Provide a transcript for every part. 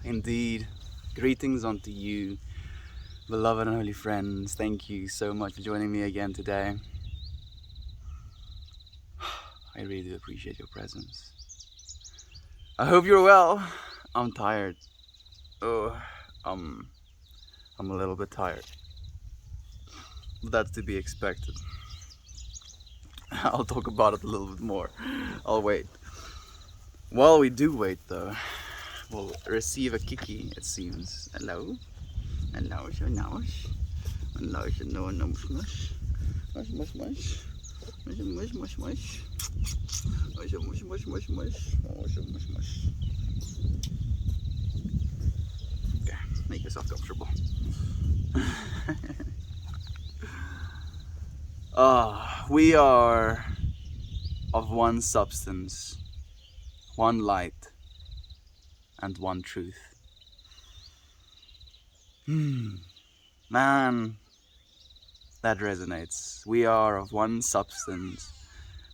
Indeed. Greetings unto you, beloved and holy friends. Thank you so much for joining me again today. I really do appreciate your presence. I hope you're well. I'm tired. Oh, I'm a little bit tired. But that's to be expected. I'll talk about it a little bit more. I'll wait. While we do wait though, we'll receive a kiki, it seems. Hello? Hello, hello. Hello, hello, no, mush. Mush, mush, mush. Mush, mush, mush, mush. Mush, mush, mush, mush, mush. Mush, mush, mush. Okay, make yourself comfortable. We are of one substance, one light, and one truth. Man, that resonates. We are of one substance,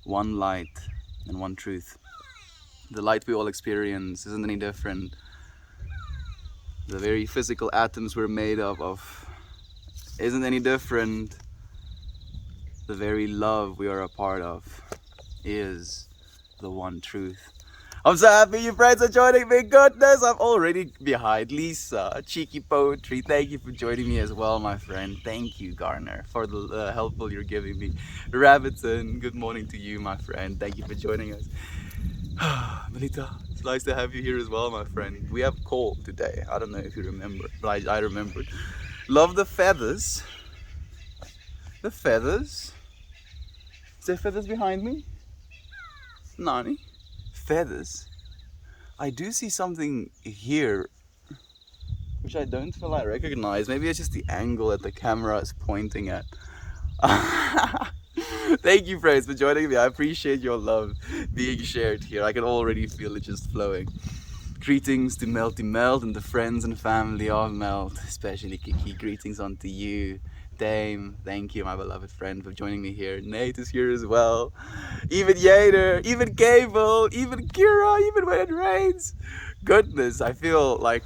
one light, and one truth. The light we all experience isn't any different. The very physical atoms we're made of isn't any different. The very love we are a part of is the one truth. I'm so happy you friends are joining me. Goodness, I'm already behind. Lisa, cheeky poetry, thank you for joining me as well, my friend. Thank you, Garner, for the helpful you're giving me. Rabbitson, good morning to you, my friend. Thank you for joining us. Melita, it's nice to have you here as well, my friend. We have call today. I don't know if you remember, but I remembered. Love the feathers. The feathers. Is there feathers behind me? Nani? Feathers? I do see something here which I don't feel I recognize. Maybe it's just the angle that the camera is pointing at. Thank you, friends, for joining me. I appreciate your love being shared here. I can already feel it just flowing. Greetings to Melty Melt and the friends and family of Melt, especially Kiki. Greetings unto you. Dame, thank you, my beloved friend, for joining me here. Nate is here as well. Even Yader, even Cable, even Kira, even when it rains. Goodness, I feel like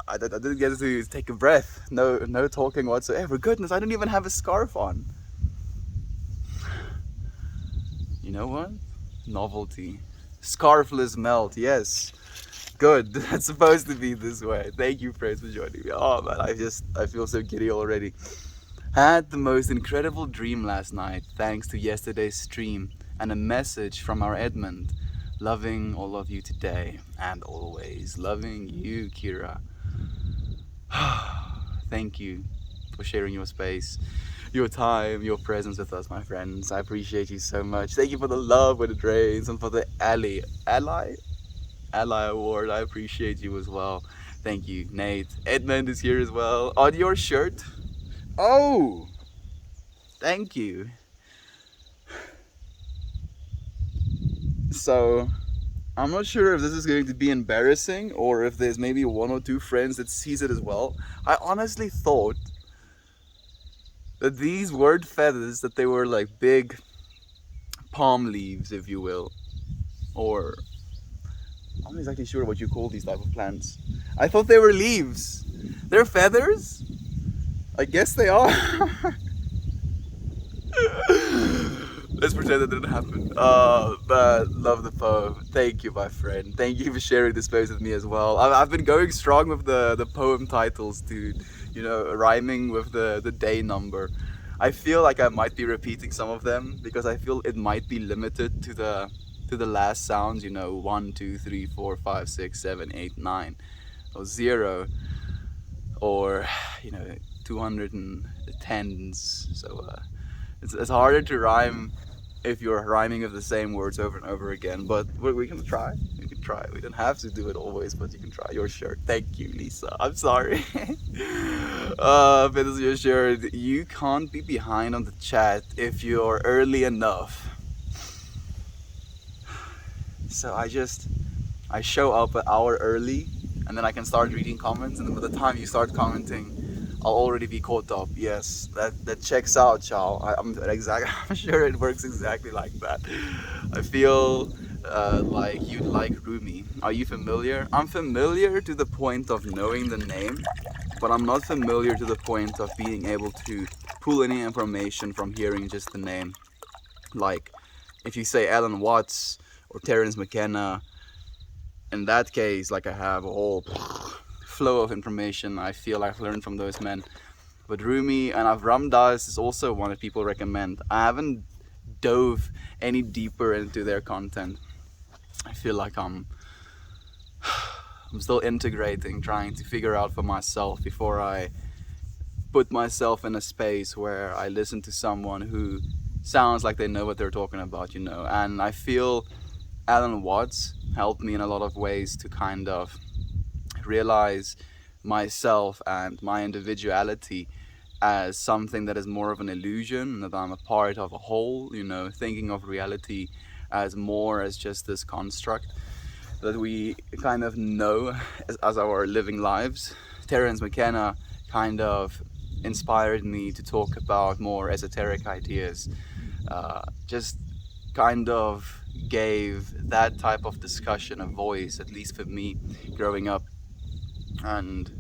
I didn't get to take a breath. No talking whatsoever. Goodness, I don't even have a scarf on. You know what? Novelty. Scarfless Melt, yes. Good, that's supposed to be this way. Thank you, friends, for joining me. Oh man, I feel so giddy already. Had the most incredible dream last night, thanks to yesterday's stream and a message from our Edmund. Loving all of you today and always. Loving you, Kira. Thank you for sharing your space, your time, your presence with us, my friends. I appreciate you so much. Thank you for the love when it rains and for the ally award. I appreciate you as well. Thank you, Nate. Edmund is here as well. On your shirt. Oh, thank you. So, I'm not sure if this is going to be embarrassing or if there's maybe one or two friends that sees it as well. I honestly thought that these weren't feathers, that they were like big palm leaves, if you will. Or, I'm not exactly sure what you call these type of plants. I thought they were leaves. They're feathers? I guess they are. Let's pretend that didn't happen. But love the poem. Thank you, my friend. Thank you for sharing this space with me as well. I've been going strong with the poem titles, dude. You know, rhyming with the day number. I feel like I might be repeating some of them because I feel it might be limited to the last sounds. You know, 1, 2, 3, 4, 5, 6, 7, 8, 9, or 0, or you know, 210s. So it's harder to rhyme if you're rhyming with the same words over and over again, but we can try. We can try. We don't have to do it always, but you can try. Your shirt. Thank you, Lisa. I'm sorry. If it is your shirt, you can't be behind on the chat if you're early enough. So I show up an hour early, and then I can start reading comments, and then by the time you start commenting, I'll already be caught up. Yes, that checks out, Chow. I'm sure it works exactly like that. I feel like you'd like Rumi. Are you familiar? I'm familiar to the point of knowing the name, but I'm not familiar to the point of being able to pull any information from hearing just the name. Like, if you say Alan Watts or Terence McKenna, in that case, like I have a whole flow of information I feel I've learned from those men. But Rumi and Avram Das is also one that people recommend. I haven't dove any deeper into their content. I feel like I'm still integrating, trying to figure out for myself before I put myself in a space where I listen to someone who sounds like they know what they're talking about, you know. And I feel Alan Watts helped me in a lot of ways to kind of realize myself and my individuality as something that is more of an illusion, that I'm a part of a whole, you know, thinking of reality as more as just this construct that we kind of know as our living lives. Terence McKenna kind of inspired me to talk about more esoteric ideas, just kind of gave that type of discussion a voice, at least for me growing up. And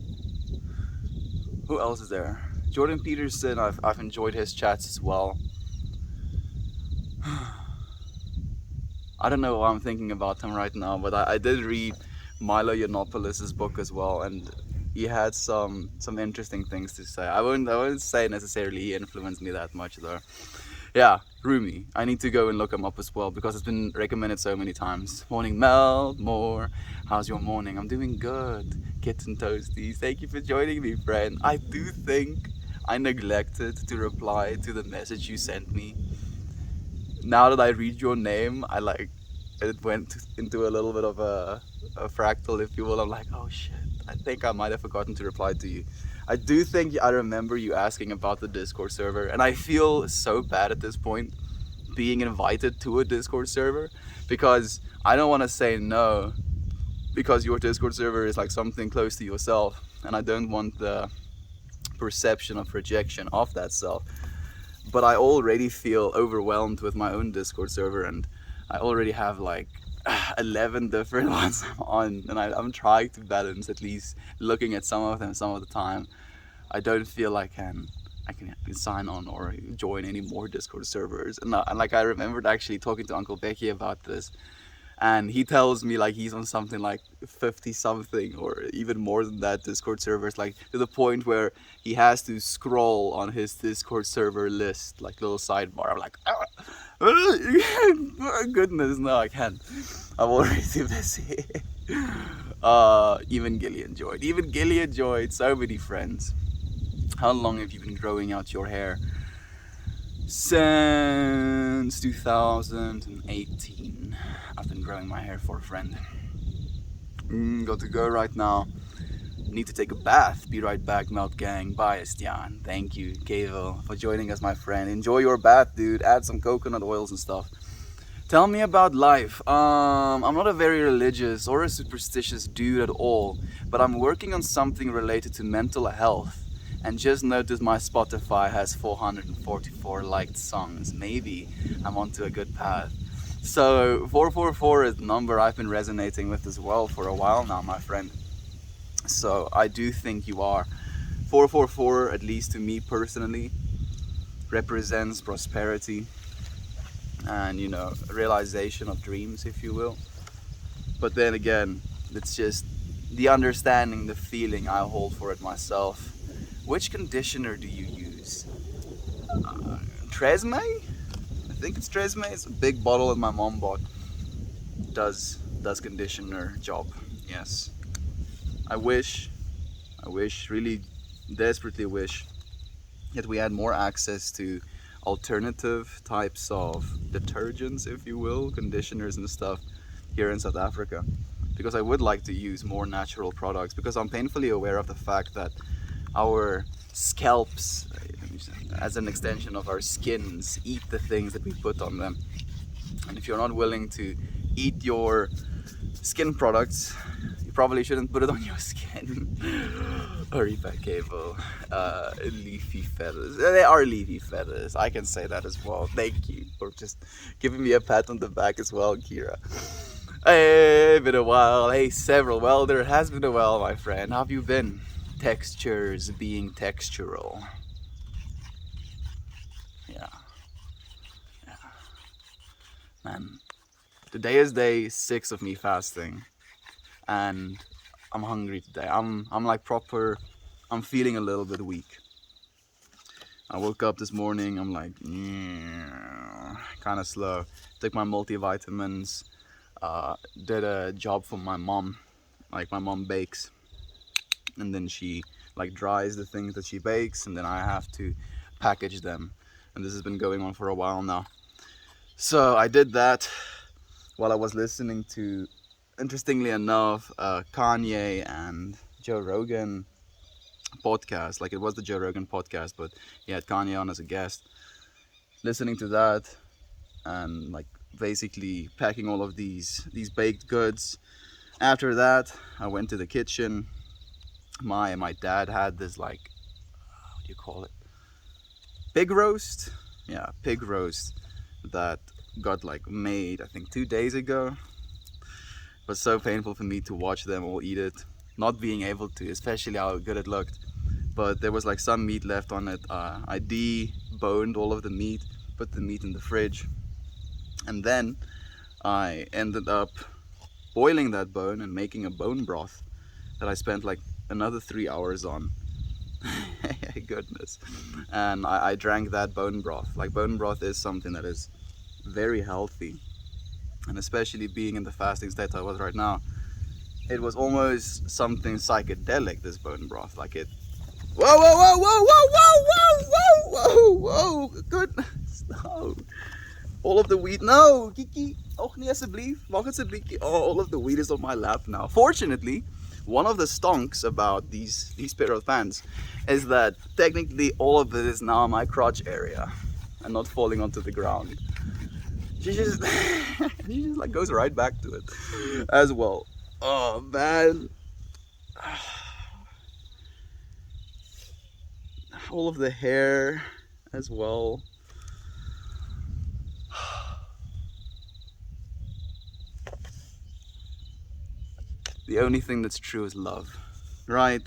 who else is there? Jordan Peterson, I've enjoyed his chats as well. I don't know why I'm thinking about him right now, but I did read Milo Yiannopoulos' book as well, and he had some interesting things to say. I wouldn't say necessarily he influenced me that much though. Yeah, Rumi. I need to go and look him up as well because it's been recommended so many times. Morning Mel, more. How's your morning? I'm doing good. Kitten Toasties. Thank you for joining me, friend. I do think I neglected to reply to the message you sent me. Now that I read your name, it went into a little bit of a fractal, if you will. I'm like, oh shit, I think I might have forgotten to reply to you. I do think I remember you asking about the Discord server, and I feel so bad at this point being invited to a Discord server because I don't want to say no because your Discord server is like something close to yourself, and I don't want the perception of rejection of that self. But I already feel overwhelmed with my own Discord server, and I already have like 11 different ones on, and I'm trying to balance, at least looking at some of them some of the time. I don't feel I can sign on or join any more Discord servers. And like, I remembered actually talking to Uncle Becky about this, and he tells me like he's on something like 50 something or even more than that Discord servers, like to the point where he has to scroll on his Discord server list, like little sidebar. I'm like, goodness, no, I can't. I'm already too busy. Even Gillian joined. So many friends. How long have you been growing out your hair? Since 2018. I've been growing my hair for a friend. Got to go right now. Need to take a bath. Be right back, Melt Gang. Bye, Estian. Thank you, Kevo, for joining us, my friend. Enjoy your bath, dude. Add some coconut oils and stuff. Tell me about life. I'm not a very religious or a superstitious dude at all, but I'm working on something related to mental health. And just noticed my Spotify has 444 liked songs. Maybe I'm onto a good path. So 444 is the number I've been resonating with as well for a while now, my friend. So I do think you are. 444, at least to me personally, represents prosperity and, you know, realization of dreams, if you will. But then again, it's just the understanding, the feeling I hold for it myself. Which conditioner do you use? Tresemme? I think it's Tresemme. It's a big bottle that my mom bought. Does conditioner job. Yes. I wish, really desperately wish that we had more access to alternative types of detergents, if you will, conditioners and stuff here in South Africa. Because I would like to use more natural products, because I'm painfully aware of the fact that our scalps, as an extension of our skins, eat the things that we put on them. And if you're not willing to eat your skin products, You probably shouldn't put it on your skin. Oripa cable. Leafy feathers. They are leafy feathers. I can say that as well. Thank you for just giving me a pat on the back as well, Kira. Hey, been a while. Hey, several. Well, there has been a while, my friend. How have you been? Textures being textural. Yeah. Man. Today is day 6 of me fasting. And I'm hungry today. I'm like proper. I'm feeling a little bit weak. I woke up this morning. I'm like kind of slow. Took my multivitamins. Did a job for my mom. Like my mom bakes, and then she like dries the things that she bakes, and then I have to package them. And this has been going on for a while now. So I did that while I was listening to, interestingly enough, Kanye and Joe Rogan podcast. Like it was the Joe Rogan podcast, but he had Kanye on as a guest. Listening to that and like basically packing all of these baked goods. After that, I went to the kitchen. My dad had this like, what do you call it? Pig roast? Yeah, pig roast that got like made I think 2 days ago. It was so painful for me to watch them all eat it, not being able to, especially how good it looked. But there was like some meat left on it. I deboned all of the meat, put the meat in the fridge, and then I ended up boiling that bone and making a bone broth that I spent like another 3 hours on. Goodness. And I drank that bone broth. Like bone broth is something that is very healthy, and especially being in the fasting state I was right now, it was almost something psychedelic, this bone broth. Like it, whoa whoa whoa whoa whoa whoa whoa whoa whoa, goodness, no. All of the weed, no, Kiki, ook niet alsjeblieft, mag het alsjeblieft. Oh, all of the weed is on my lap now. Fortunately, one of the stonks about these pair of pants is that technically all of it is now my crotch area and not falling onto the ground. She just like goes right back to it as well. Oh man. All of the hair as well. The only thing that's true is love, right?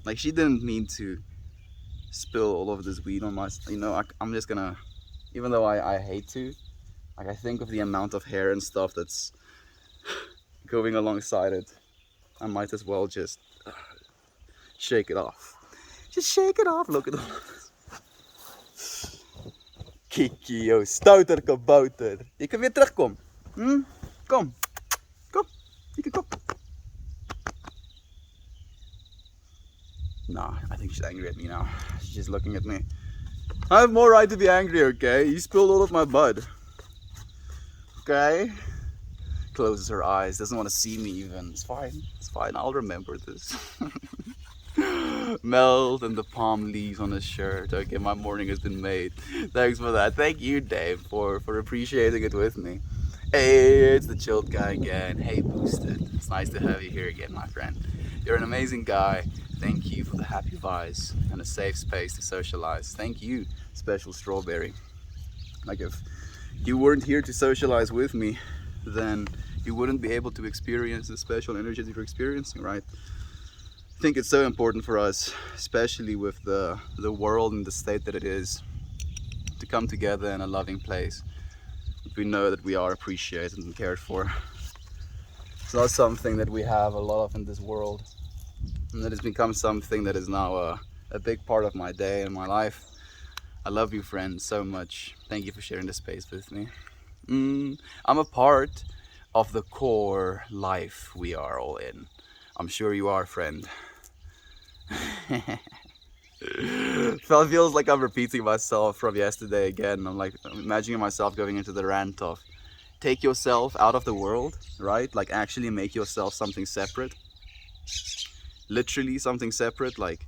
Like she didn't mean to spill all of this weed on my, I'm just gonna, even though I hate to, like I think of the amount of hair and stuff that's going alongside it, I might as well just shake it off. Just shake it off. Look at all of this. Kiki, yo, stouter kabouter. Je kan weer terugkom. Kom. Kom. Je kan kom. Nah, I think she's angry at me now. She's just looking at me. I have more right to be angry, okay? You spilled all of my blood. Okay? Closes her eyes, doesn't want to see me even. It's fine, I'll remember this. Melt and the palm leaves on his shirt. Okay, my morning has been made. Thanks for that. Thank you, Dave, for appreciating it with me. Hey, it's the chilled guy again. Hey, Boosted. It's nice to have you here again, my friend. You're an amazing guy. Thank you for the happy vibes and a safe space to socialize. Thank you, Special Strawberry. Like if you weren't here to socialize with me, then you wouldn't be able to experience the special energies you're experiencing, right? I think it's so important for us, especially with the world and the state that it is, to come together in a loving place. We know that we are appreciated and cared for. It's not something that we have a lot of in this world, and that has become something that is now a big part of my day and my life. I love you, friends, so much. Thank you for sharing this space with me. I'm a part of the core life we are all in. I'm sure you are, friend. Feels like I'm repeating myself from yesterday again. I'm imagining myself going into the rant of take yourself out of the world, right? Like actually make yourself something separate. Literally something separate, like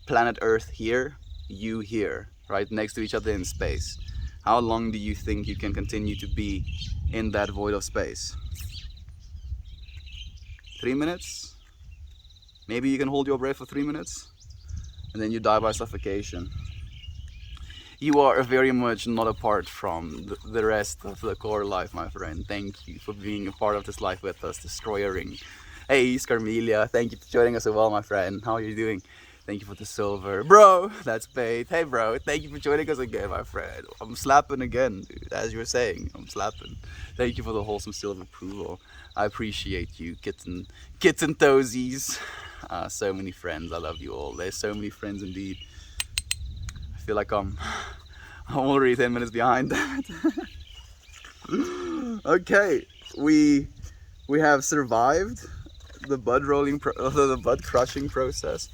planet Earth here, you here, right next to each other in space. How long do you think you can continue to be in that void of space? 3 minutes? Maybe you can hold your breath for 3 minutes and then you die by suffocation. You are very much not apart from the rest of the core life, my friend. Thank you for being a part of this life with us, Destroyering. Hey, Scarmelia, thank you for joining us as well, my friend. How are you doing? Thank you for the silver. Bro, that's paid. Hey, bro, thank you for joining us again, my friend. I'm slapping again, dude. As you were saying, I'm slapping. Thank you for the wholesome silver approval. I appreciate you, kitten toesies. So many friends. I love you all. There's so many friends indeed. I feel like I'm already 10 minutes behind. Okay, we have survived the bud the bud crushing process.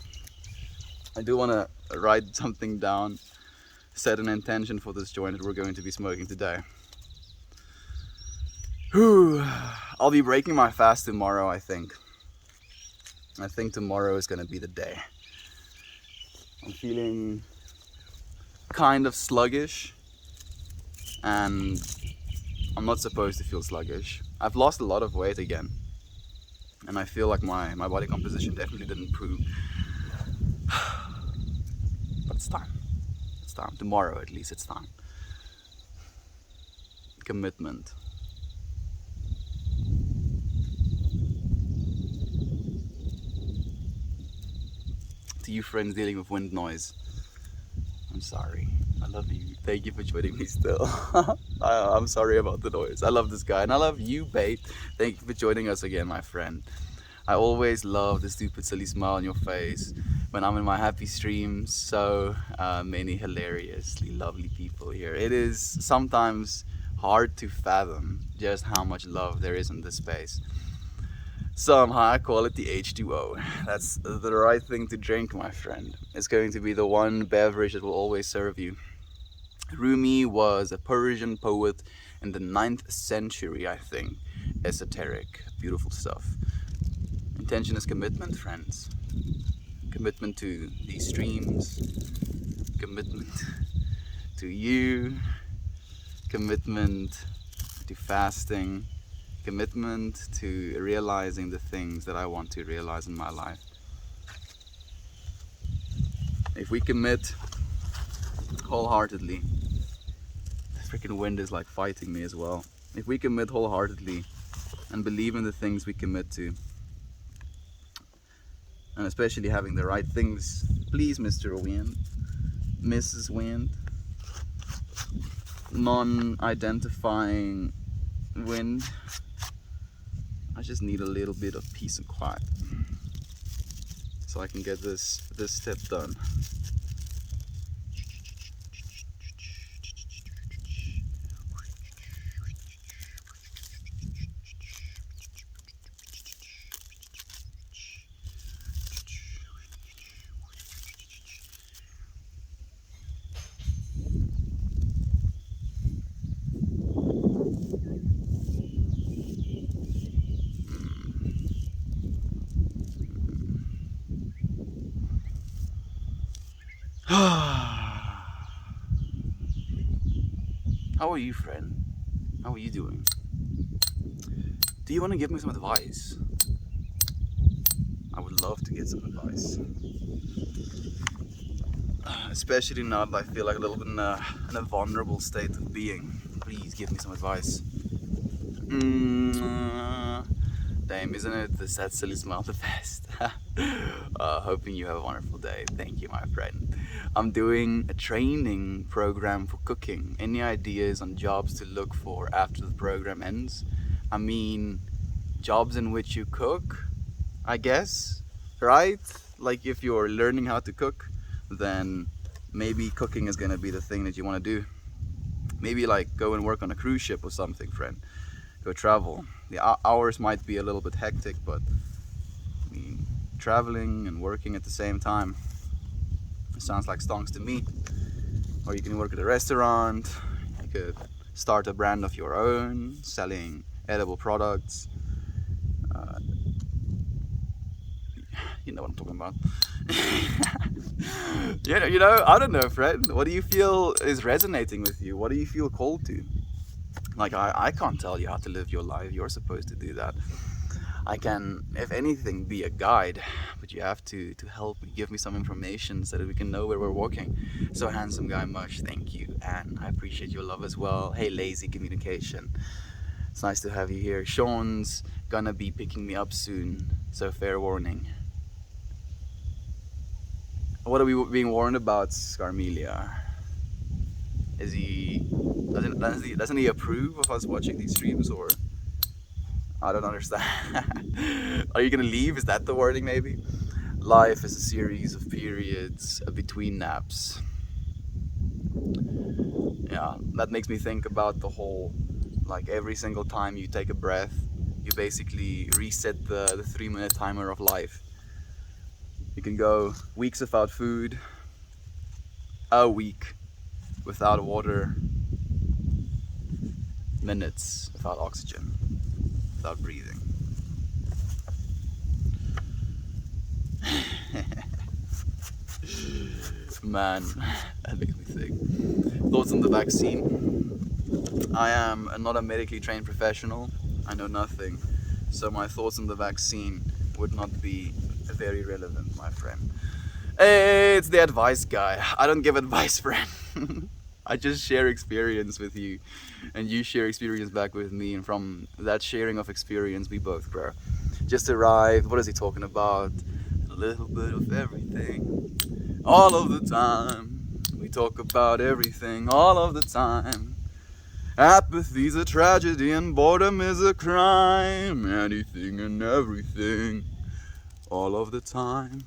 I do want to write something down, set an intention for this joint that we're going to be smoking today. I'll be breaking my fast tomorrow, I think. I think tomorrow is going to be the day. I'm feeling kind of sluggish, and I'm not supposed to feel sluggish. I've lost a lot of weight again, and I feel like my body composition definitely didn't improve. But it's time. It's time. Tomorrow at least it's time. Commitment. To you friends dealing with wind noise, I'm sorry. I love you. Thank you for joining me still. I'm sorry about the noise. I love this guy, and I love you, Bait. Thank you for joining us again, my friend. I always love the stupid silly smile on your face when I'm in my happy streams. So many hilariously lovely people here. It is sometimes hard to fathom just how much love there is in this space. Some high quality H2O. That's the right thing to drink, my friend. It's going to be the one beverage that will always serve you. Rumi was a Persian poet in the 9th century, I think. Esoteric, beautiful stuff. Intention is commitment, friends. Commitment to these streams. Commitment to you. Commitment to fasting. Commitment to realizing the things that I want to realize in my life. If we commit wholeheartedly, the freaking wind is like fighting me as well. If we commit wholeheartedly and believe in the things we commit to, and especially having the right things, please, Mr. Wind, Mrs. Wind, non-identifying wind, I just need a little bit of peace and quiet so I can get this step done. How are you, friend? How are you doing? Do you want to give me some advice? I would love to get some advice. Especially now that I feel like a little bit in a vulnerable state of being. Please give me some advice. Damn, isn't it the sad silly smile the best? Hoping you have a wonderful day. Thank you, my friend. I'm doing a training program for cooking. Any ideas on jobs to look for after the program ends? I mean, jobs in which you cook, I guess, right? Like if you're learning how to cook, then maybe cooking is gonna be the thing that you wanna do. Maybe like go and work on a cruise ship or something, friend. Go travel. The hours might be a little bit hectic, but I mean, traveling and working at the same time, it sounds like stonks to me. Or you can work at a restaurant, you could start a brand of your own, selling edible products. You know what I'm talking about. you know, I don't know, friend. What do you feel is resonating with you? What do you feel called to? Like, I can't tell you how to live your life. You're supposed to do that. I can, if anything, be a guide, but you have to help me, give me some information so that we can know where we're walking. So handsome guy, much thank you, and I appreciate your love as well. Hey, lazy communication. It's nice to have you here. Sean's gonna be picking me up soon, so fair warning. What are we being warned about, Scarmelia? Is he doesn't he approve of us watching these streams, or I don't understand. Are you gonna leave? Is that the wording maybe? Life is a series of periods between naps. Yeah, that makes me think about the whole, like every single time you take a breath, you basically reset the 3-minute timer of life. You can go weeks without food, a week without water, minutes without oxygen, without breathing. Man, that makes me think. Thoughts on the vaccine? I am not a medically trained professional. I know nothing. So my thoughts on the vaccine would not be very relevant, my friend. Hey, it's the advice guy. I don't give advice, friend. I just share experience with you, and you share experience back with me, and from that sharing of experience, we both grow. Just arrived. What is he talking about? A little bit of everything, all of the time. We talk about everything, all of the time. Apathy's a tragedy and boredom is a crime. Anything and everything, all of the time.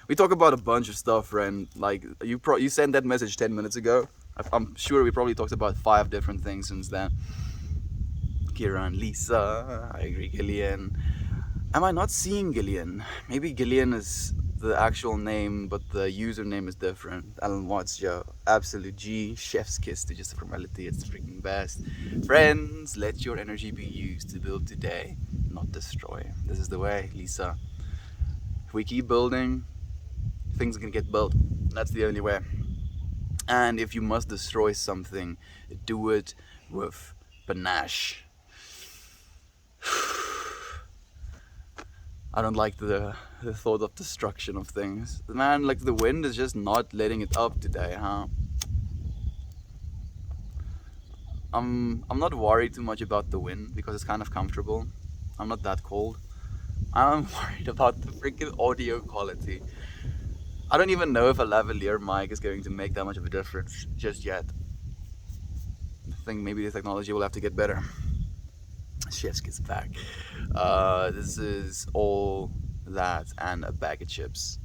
We talk about a bunch of stuff, friend. Like you sent that message 10 minutes ago. I'm sure we probably talked about 5 different things since then. Kieran, Lisa, I agree, Gillian. Am I not seeing Gillian? Maybe Gillian is the actual name, but the username is different. Alan Watts, Joe. Absolute G. Chef's kiss to just a formality. It's the freaking best. Friends, let your energy be used to build today, not destroy. This is the way, Lisa. If we keep building, things can get built. That's the only way. And if you must destroy something, do it with panache. I don't like the thought of destruction of things. Man, like the wind is just not letting it up today, huh? I'm not worried too much about the wind because it's kind of comfortable. I'm not that cold. I'm worried about the freaking audio quality. I don't even know if a lavalier mic is going to make that much of a difference just yet. I think maybe the technology will have to get better. Chef's gets back. This is all that and a bag of chips.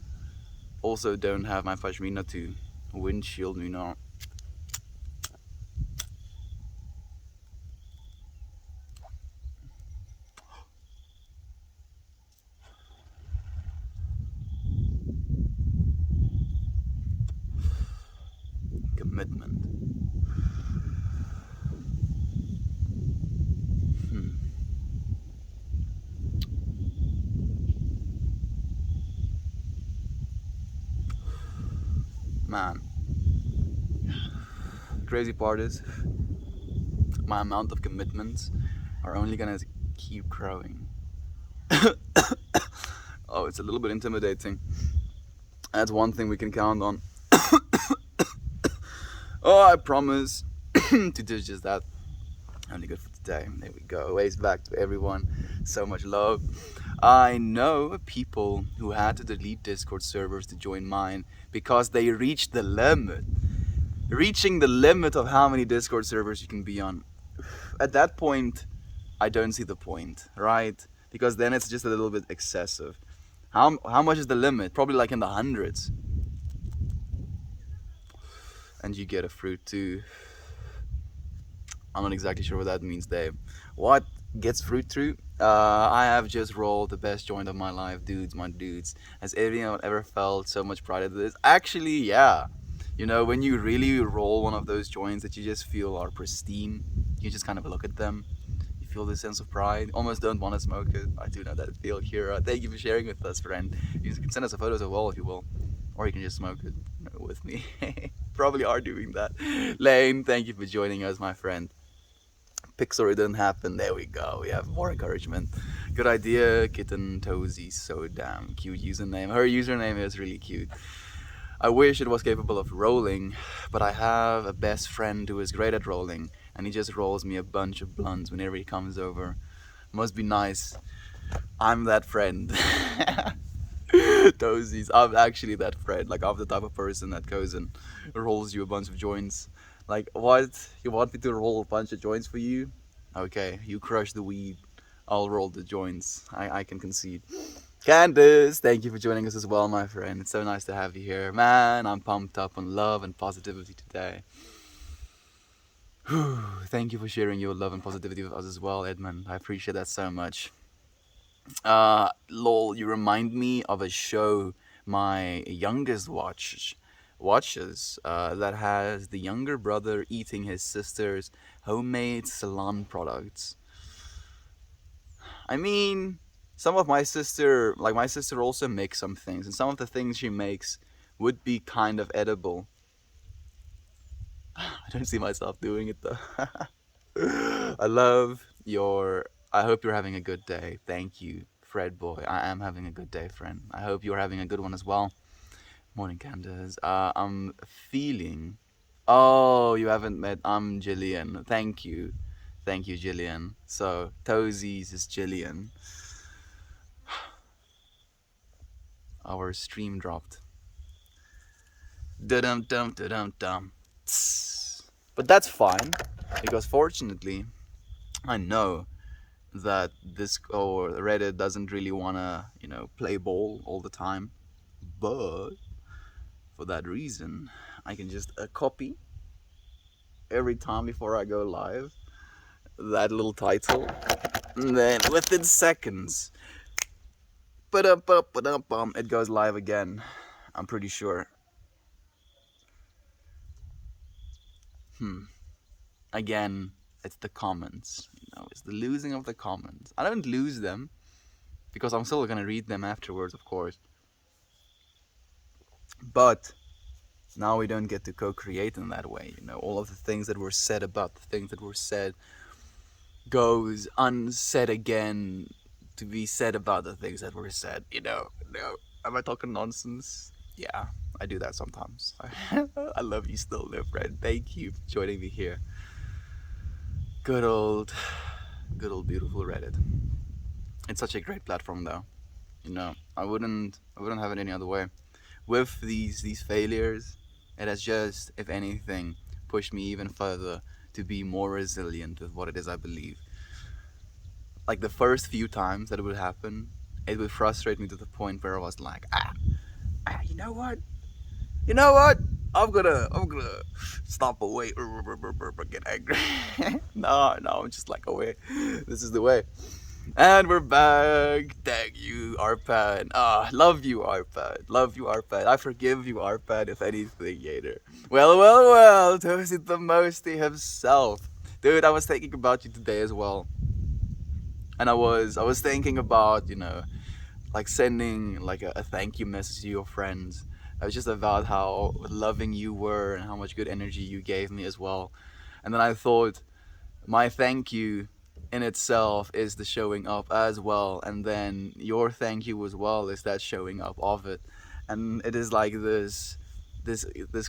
Also don't have my pashmina to windshield me now. Commitment. Man, crazy part is my amount of commitments are only gonna keep growing. Oh, it's a little bit intimidating. That's one thing we can count on. Oh, I promise to do just that. Only good for today. There we go. Waves back to everyone. So much love. I know people who had to delete Discord servers to join mine because they reached the limit. Reaching the limit of how many Discord servers you can be on. At that point, I don't see the point, right? Because then it's just a little bit excessive. How much is the limit? Probably like in the hundreds. And you get a fruit too. I'm not exactly sure what that means, Dave. What gets fruit through? I have just rolled the best joint of my life, dudes, my dudes. Has anyone ever felt so much pride at this? Actually, yeah. You know, when you really roll one of those joints that you just feel are pristine, you just kind of look at them. You feel this sense of pride. Almost don't want to smoke it. I do know that feel here. Thank you for sharing with us, friend. You can send us a photo as well if you will. Or you can just smoke it with me. Probably are doing that. Lane, thank you for joining us, my friend. Pixar, it didn't happen. There we go. We have more encouragement. Good idea, Kitten Tozy. So damn cute username. Her username is really cute. I wish it was capable of rolling, but I have a best friend who is great at rolling, and he just rolls me a bunch of blunts whenever he comes over. Must be nice. I'm that friend. Toesies. I'm actually that friend. Like, I'm the type of person that goes and rolls you a bunch of joints. Like, what? You want me to roll a bunch of joints for you? Okay, you crush the weed. I'll roll the joints. I can concede. Candace, thank you for joining us as well, my friend. It's so nice to have you here. Man, I'm pumped up on love and positivity today. Thank you for sharing your love and positivity with us as well, Edmund. I appreciate that so much. Lol, you remind me of a show my youngest watches that has the younger brother eating his sister's homemade salon products. I mean, some of my sister also makes some things, and some of the things she makes would be kind of edible. I don't see myself doing it though. I hope you're having a good day. Thank you, Fred boy. I am having a good day, friend. I hope you're having a good one as well. Morning, Candace. I'm feeling. Oh, you haven't met. I'm Jillian. Thank you. Thank you, Jillian. So, Toesies is Jillian. Our stream dropped. Dum dum dum dum. But that's fine, because fortunately, I know that this or Reddit doesn't really wanna, play ball all the time. But for that reason, I can just copy every time before I go live that little title, and then within seconds, it goes live again. I'm pretty sure. Again, it's the comments. It's the losing of the comments. I don't lose them because I'm still gonna read them afterwards, of course. But now we don't get to co-create in that way. All of the things that were said about the things that were said goes unsaid again to be said about the things that were said. Am I talking nonsense? Yeah, I do that sometimes. I love you still, though, friend. Thank you for joining me here. Good old beautiful Reddit. It's such a great platform, though. I wouldn't have it any other way. With these failures, it has just, if anything, pushed me even further to be more resilient with what it is I believe. Like, the first few times that it would happen, it would frustrate me to the point where I was like, you know what? I'm gonna stop away, get angry. No, I'm just like, away. This is the way. And we're back. Thank you, Arpad. Love you, Arpad. Love you, Arpad. I forgive you, Arpad, if anything, Yater. Well, Toasty the Mosty himself. Dude, I was thinking about you today as well. And I was thinking about, like sending like a thank you message to your friends. It was just about how loving you were and how much good energy you gave me as well. And then I thought, my thank you in itself is the showing up as well, and then your thank you as well is that showing up of it. And it is like this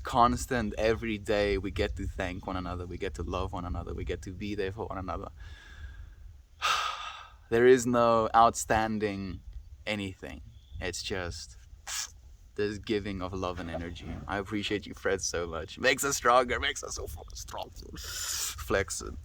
constant, every day we get to thank one another, we get to love one another, we get to be there for one another. There is no outstanding anything. It's just this giving of love and energy. I appreciate you, Fred, so much. Makes us stronger, makes us so strong. Flexing.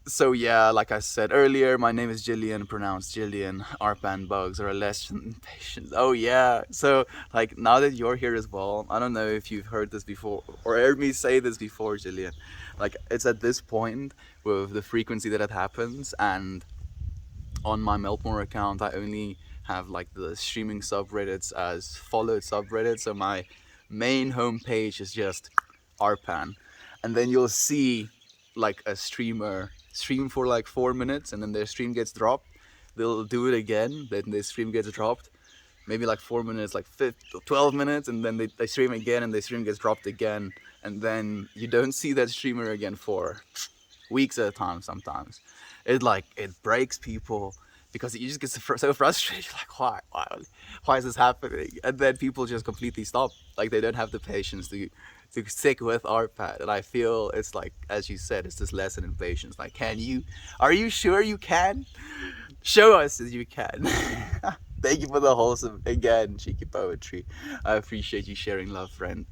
So yeah, like I said earlier, my name is Jillian, pronounced Jillian. Arpan bugs are a lesson in patience. Oh yeah. So like, now that you're here as well, I don't know if you've heard this before or heard me say this before, Jillian. Like, it's at this point with the frequency that it happens, and on my Meltmore account, I only have like the streaming subreddits as followed subreddits. So my main homepage is just Arpan, and then you'll see like a streamer stream for like 4 minutes, and then their stream gets dropped. They'll do it again, then their stream gets dropped. Maybe like 4 minutes, like 12 minutes, and then they stream again, and their stream gets dropped again, and then you don't see that streamer again for weeks at a time sometimes. It breaks people because you just get so frustrated. Like, why is this happening? And then people just completely stop. Like, they don't have the patience to stick with Arpad. And I feel it's like, as you said, it's this lesson in patience. Like, are you sure you can? Show us that you can. Thank you for the wholesome, again, cheeky poetry. I appreciate you sharing love, friend.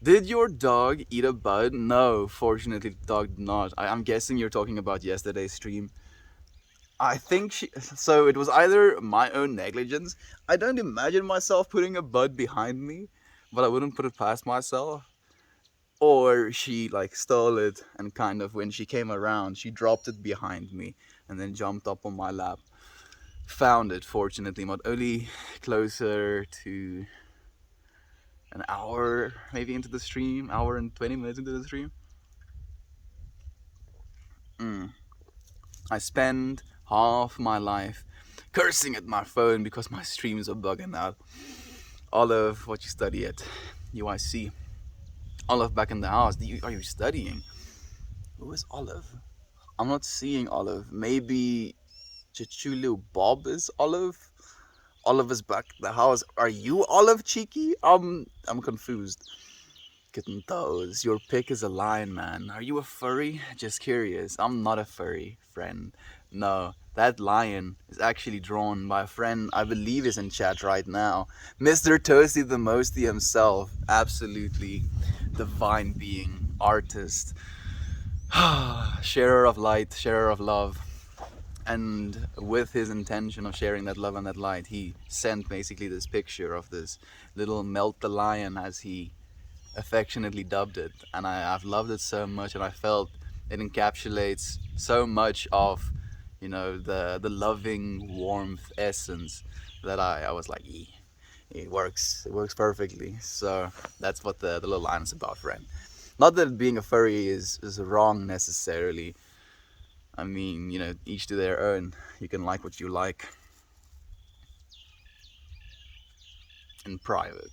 Did your dog eat a bud? No, fortunately, the dog did not. I'm guessing you're talking about yesterday's stream. I think so it was either my own negligence. I don't imagine myself putting a bud behind me, but I wouldn't put it past myself. Or she like stole it and kind of when she came around, she dropped it behind me and then jumped up on my lap. Found it, fortunately, but only closer to an hour maybe into the stream, hour and 20 minutes into the stream. I spend half my life cursing at my phone because my streams are bugging out. Olive, what you study at UIC? Olive back in the house. Are you studying? Who is Olive? I'm not seeing Olive. Maybe Chichulu Bob is Olive. Olive is back at the house. Are you Olive, cheeky? I'm confused. Kitten toes. Your pick is a lion, man. Are you a furry? Just curious. I'm not a furry, friend. No, that lion is actually drawn by a friend I believe is in chat right now. Mr. Toasty the Mosty himself. Absolutely divine being, artist, sharer of light, sharer of love. And with his intention of sharing that love and that light, he sent basically this picture of this little Melt the Lion, as he affectionately dubbed it. And I've loved it so much, and I felt it encapsulates so much of, you know, the loving warmth essence that I was like, it works perfectly. So that's what the little line is about, friend. Not that being a furry is wrong necessarily. I mean, you know, each to their own. You can like what you like in private.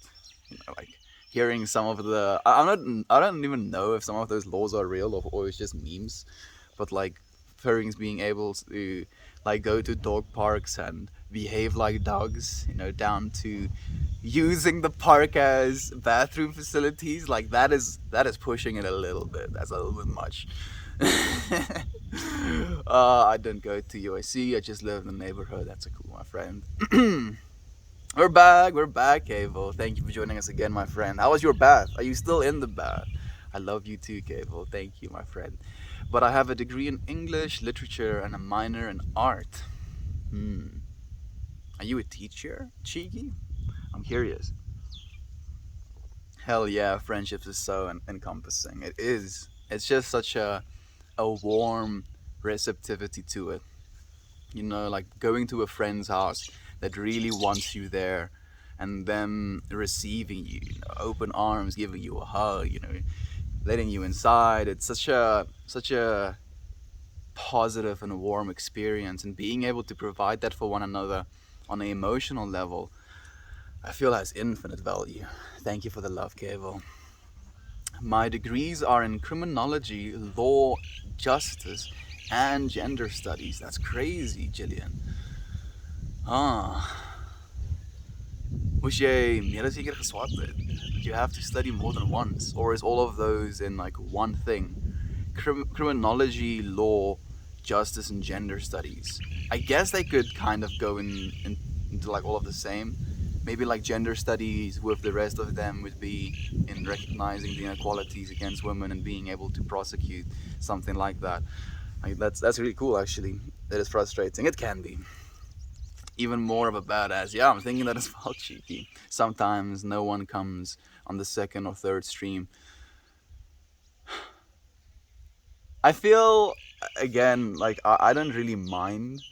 You know, like hearing some of the I don't even know if some of those laws are real or it's just memes, but like furries being able to like go to dog parks and behave like dogs, you know, down to using the park as bathroom facilities, like that is pushing it a little bit. That's a little bit much. I don't go to UIC. I just live in the neighborhood. That's a cool, my friend. We're back, Cable. Thank you for joining us again, my friend. How was your bath? Are you still in the bath? I love you too, Cable. Thank you, my friend. But I have a degree in English, literature, and a minor in art. Are you a teacher, Cheeky? I'm curious. Hell yeah, friendships is so encompassing. It is. It's just such a warm receptivity to it. You know, like going to a friend's house that really wants you there, and them receiving you, you know, open arms, giving you a hug, you know, letting you inside. It's such a positive and warm experience, and being able to provide that for one another on an emotional level, I feel has infinite value. Thank you for the love, Cable. My degrees are in criminology, law, justice, and gender studies. That's crazy, Jillian. Moes jy meer as seker geswat het? You have to study more than once, or is all of those in like one thing? Criminology, law, justice, and gender studies. I guess they could kind of go into like all of the same. Maybe like gender studies with the rest of them would be in recognizing the inequalities against women and being able to prosecute something like that. Like, that's really cool, actually. It is frustrating. It can be. Even more of a badass. Yeah, I'm thinking that as well, cheeky. Sometimes no one comes on the second or third stream. I feel, again, like I don't really mind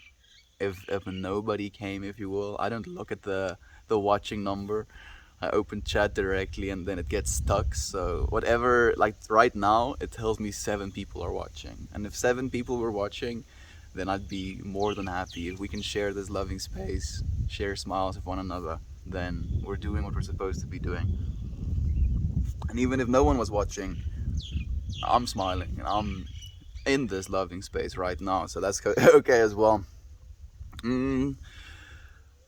if nobody came, if you will. I don't look at the watching number. I open chat directly and then it gets stuck. So whatever, like right now, it tells me 7 people are watching. And if 7 people were watching, then I'd be more than happy. If we can share this loving space, share smiles with one another, then we're doing what we're supposed to be doing. And even if no one was watching, I'm smiling and I'm in this loving space right now, so that's okay as well. Mm,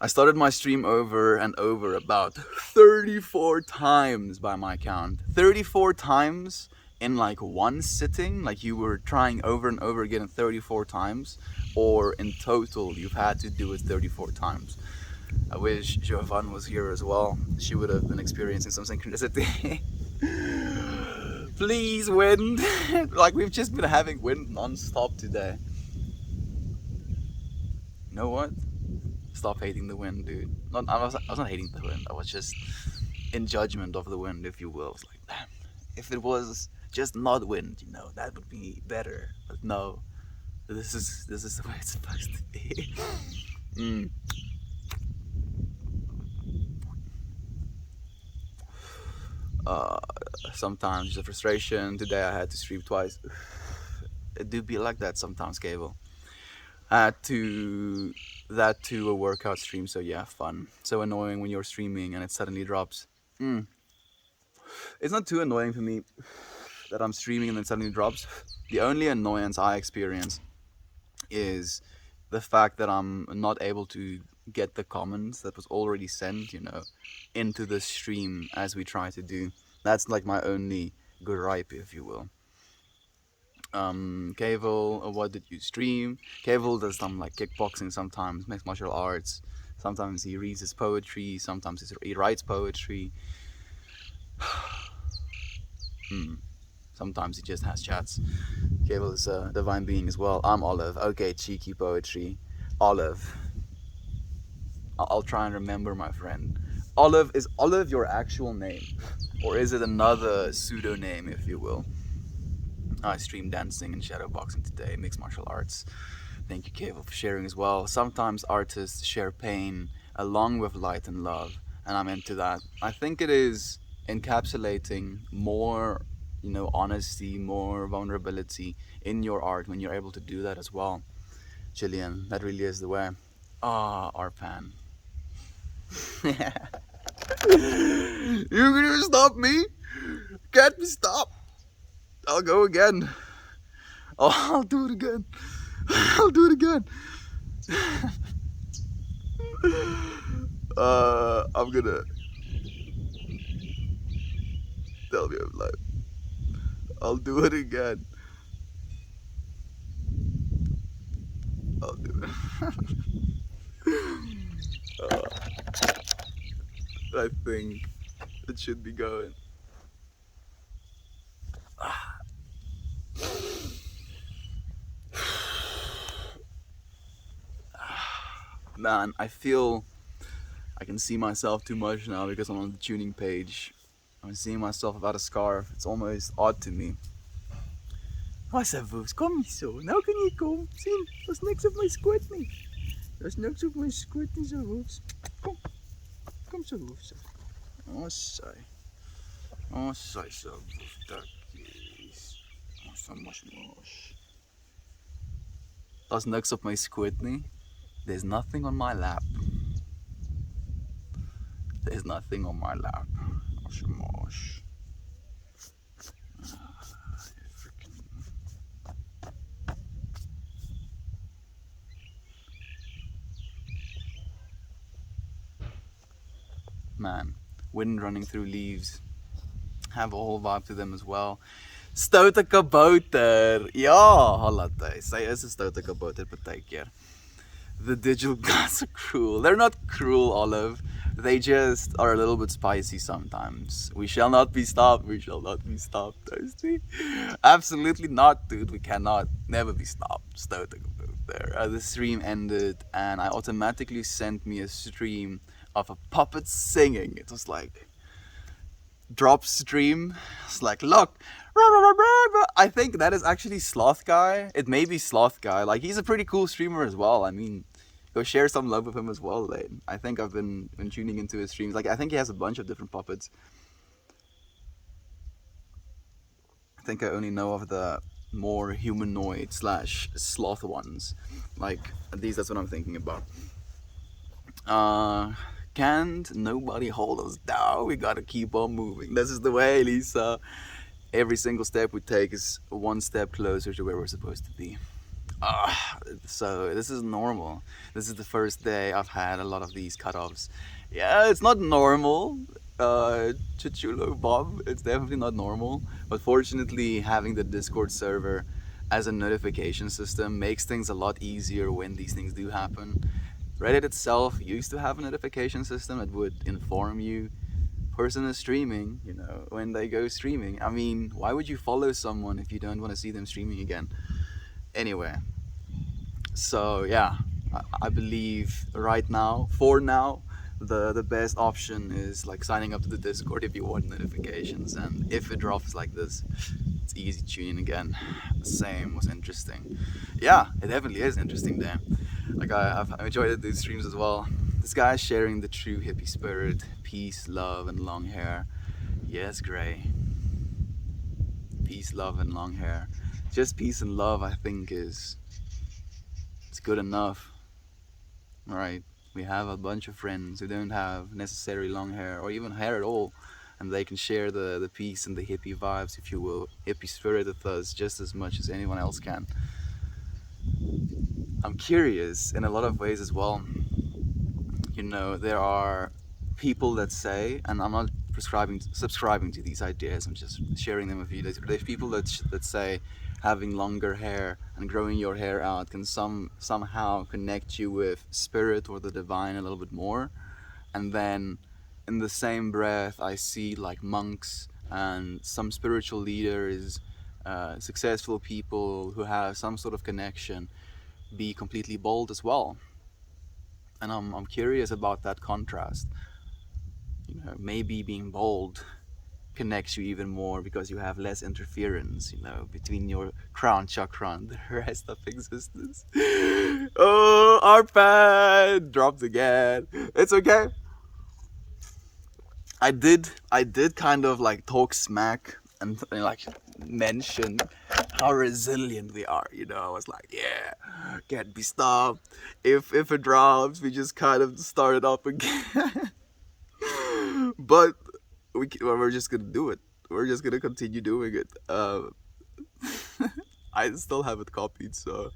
I started my stream over and over about 34 times by my count. 34 times in like one sitting, like you were trying over and over again 34 times, or in total you've had to do it 34 times. I wish Jovan was here as well. She would have been experiencing some synchronicity. Please, wind. Like we've just been having wind non-stop today. You know what? Stop hating the wind, dude. I was not hating the wind. I was just in judgment of the wind, if you will. I was like, damn, if it was just not wind, that would be better. But no, this is the way it's supposed to be. mm. Sometimes the frustration. Today I had to stream twice. It do be like that sometimes, Cable. Add to that to a workout stream, so yeah, fun. So annoying when you're streaming and it suddenly drops. It's not too annoying for me that I'm streaming and then suddenly drops. The only annoyance I experience is the fact that I'm not able to get the comments that was already sent, into the stream as we try to do. That's like my only gripe, if you will. Kavel, what did you stream? Kavel does some like kickboxing sometimes, mixed martial arts. Sometimes he reads his poetry, sometimes he writes poetry. Sometimes he just has chats. Kavel is a divine being as well. I'm Olive. Okay, cheeky poetry. Olive. I'll try and remember, my friend. Olive, is Olive your actual name? Or is it another pseudonym, if you will? I stream dancing and shadowboxing today, mixed martial arts. Thank you, Kavel, for sharing as well. Sometimes artists share pain along with light and love, and I'm into that. I think it is encapsulating more, honesty, more vulnerability in your art when you're able to do that as well. Jillian, that really is the way. Arpan. You gonna stop me? Can't be stopped. I'll go again. I'll do it again. I'll do it again. I'm gonna tell me I'm live. I'll do it again. I'll do it. I think it should be going. Man, I feel I can see myself too much now because I'm on the tuning page. I'm seeing myself without a scarf. It's almost odd to me. Wat is Woefs? Kom niet zo. Nou kun je komen. Zie, dat is niks op mijn squid niet. Dat is niks op mijn squid niet zo, Woefs. Kom. Kom zo, Woefs. Oh, saai. Oh, saai zo, Woefstakjes. Oh, zo mosh. Dat is niks op mijn squid niet. There's nothing on my lap. There's nothing on my lap. Mosh. Man, wind running through leaves have a whole vibe to them as well. Stoute kabouter. Ja, hallatij. Sy is 'n stoute kabouter partykeer. The digital gods are cruel. They're not cruel, Olive. They just are a little bit spicy sometimes. We shall not be stopped. We shall not be stopped, Toasty. Absolutely not, dude. We cannot never be stopped. Stoute kabouter. The stream ended and I automatically sent me a stream of a puppet singing. It was like drop stream. It's like, look, I think that is actually Sloth Guy. It may be Sloth Guy. Like, he's a pretty cool streamer as well. I mean, go share some love with him as well, Lane. I think I've been tuning into his streams. Like, I think he has a bunch of different puppets. I think I only know of the more humanoid / sloth ones. Like, at least that's what I'm thinking about. Can't nobody hold us down. We gotta keep on moving. This is the way, Lisa. every single step we take is one step closer to where we're supposed to be. So this is normal. This is the first day I've had a lot of these cutoffs. Yeah, it's not normal, Chichulo Bob. It's definitely not normal. But fortunately, having the Discord server as a notification system makes things a lot easier when these things do happen. Reddit itself used to have a notification system that would inform you person is streaming, when they go streaming. I mean, why would you follow someone if you don't want to see them streaming again? Anyway, so yeah, I believe right now, for now, the best option is like signing up to the Discord if you want notifications, and if it drops like this, it's easy tuning again. Same was interesting. Yeah, it definitely is interesting there. Like I've enjoyed these streams as well. This guy sharing the true hippie spirit, peace, love, and long hair. Yes, Gray. Peace, love, and long hair. Just peace and love, I think, it's good enough. Right? We have a bunch of friends who don't have necessarily long hair or even hair at all, and they can share the peace and the hippie vibes, if you will, hippie spirit with us just as much as anyone else can. I'm curious in a lot of ways as well. There are people that say, and I'm not subscribing to these ideas, I'm just sharing them with you. There's people that say having longer hair and growing your hair out can somehow connect you with spirit or the divine a little bit more. And then in the same breath, I see like monks and some spiritual leaders, successful people who have some sort of connection, be completely bald as well. And I'm curious about that contrast. Maybe being bald connects you even more because you have less interference, between your crown chakra and the rest of existence. Oh, our pad dropped again. It's okay. I did kind of like talk smack and like mention how resilient we are. I was like, yeah, can't be stopped. If it drops, we just kind of start it up again. But we're just gonna do it. We're just gonna continue doing it. I still have it copied, so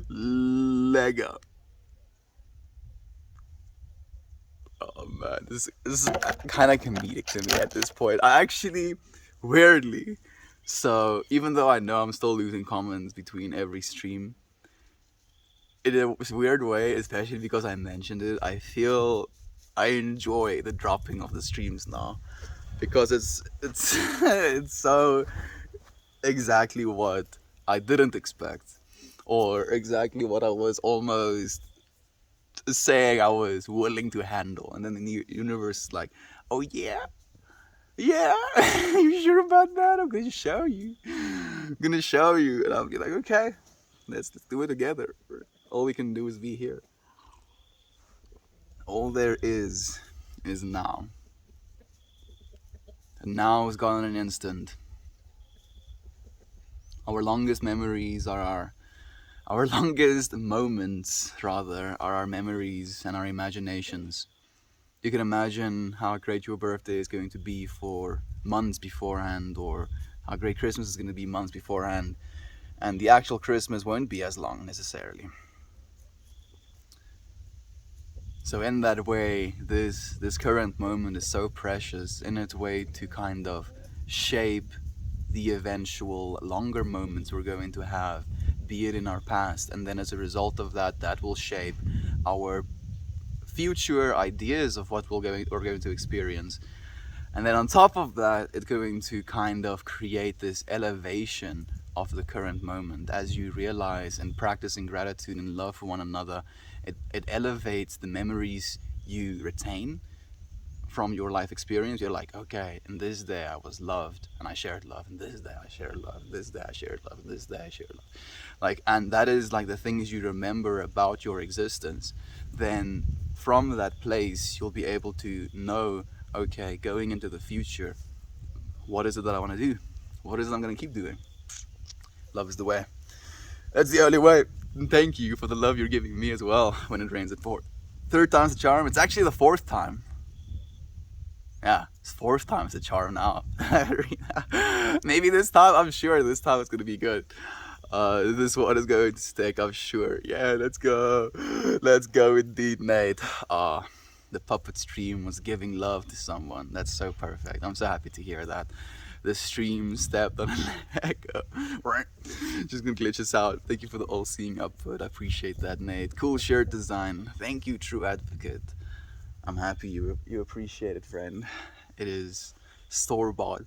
Lego. Oh man, this is kind of comedic to me at this point. I actually, weirdly, so even though I know I'm still losing comments between every stream, in a weird way, especially because I mentioned it, I feel I enjoy the dropping of the streams now, because it's it's so exactly what I didn't expect, or exactly what I was almost saying I was willing to handle, and then the universe is like, oh yeah, you sure about that? I'm gonna show you. And I'll be like, okay, let's do it together. All we can do is be here. All there is now. And now is gone in an instant. Our longest memories are our longest moments, rather, are our memories and our imaginations. You can imagine how great your birthday is going to be for months beforehand, or how great Christmas is going to be months beforehand, and the actual Christmas won't be as long necessarily. So in that way, this current moment is so precious in its way to kind of shape the eventual longer moments we're going to have, be it in our past, and then as a result of that, that will shape our future ideas of what we're going to experience. And then on top of that, it's going to kind of create this elevation of the current moment. As you realize and practicing gratitude and love for one another, it elevates the memories you retain from your life experience. You're like, okay, in this day I was loved and I shared love, and this day I shared love, and this day I shared love, and this day I shared love. Like, and that is like the things you remember about your existence. Then from that place, you'll be able to know, okay, going into the future, what is it that I want to do? What is it I'm going to keep doing? Love is the way. That's the only way. And thank you for the love you're giving me as well when it rains at 4. Third time's the charm. It's actually the fourth time. Yeah, It's fourth time's the charm now. Maybe this time, I'm sure this time it's gonna be good. This one is going to stick, I'm sure. Yeah, let's go. Let's go indeed, Nate. The puppet stream was giving love to someone. That's so perfect. I'm so happy to hear that. The stream stepped on an echo. Just gonna glitch us out. Thank you for the all-seeing upvote. I appreciate that, Nate. Cool shirt design. Thank you, True Advocate. I'm happy you appreciate it, friend. It is store-bought.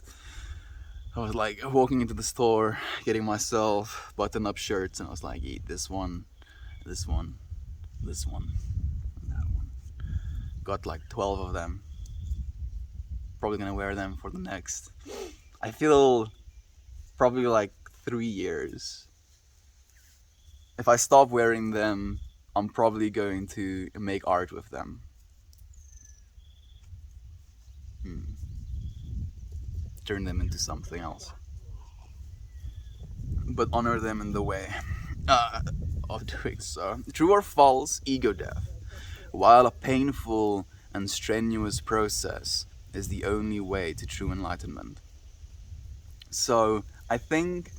I was like walking into the store, getting myself button-up shirts, and I was like, eat this one, this one, this one, and that one. Got like 12 of them. Probably gonna wear them for the next, I feel, probably like 3 years. If I stop wearing them, I'm probably going to make art with them. Turn them into something else. But honor them in the way of doing so. True or false, ego death, while a painful and strenuous process, is the only way to true enlightenment. So I think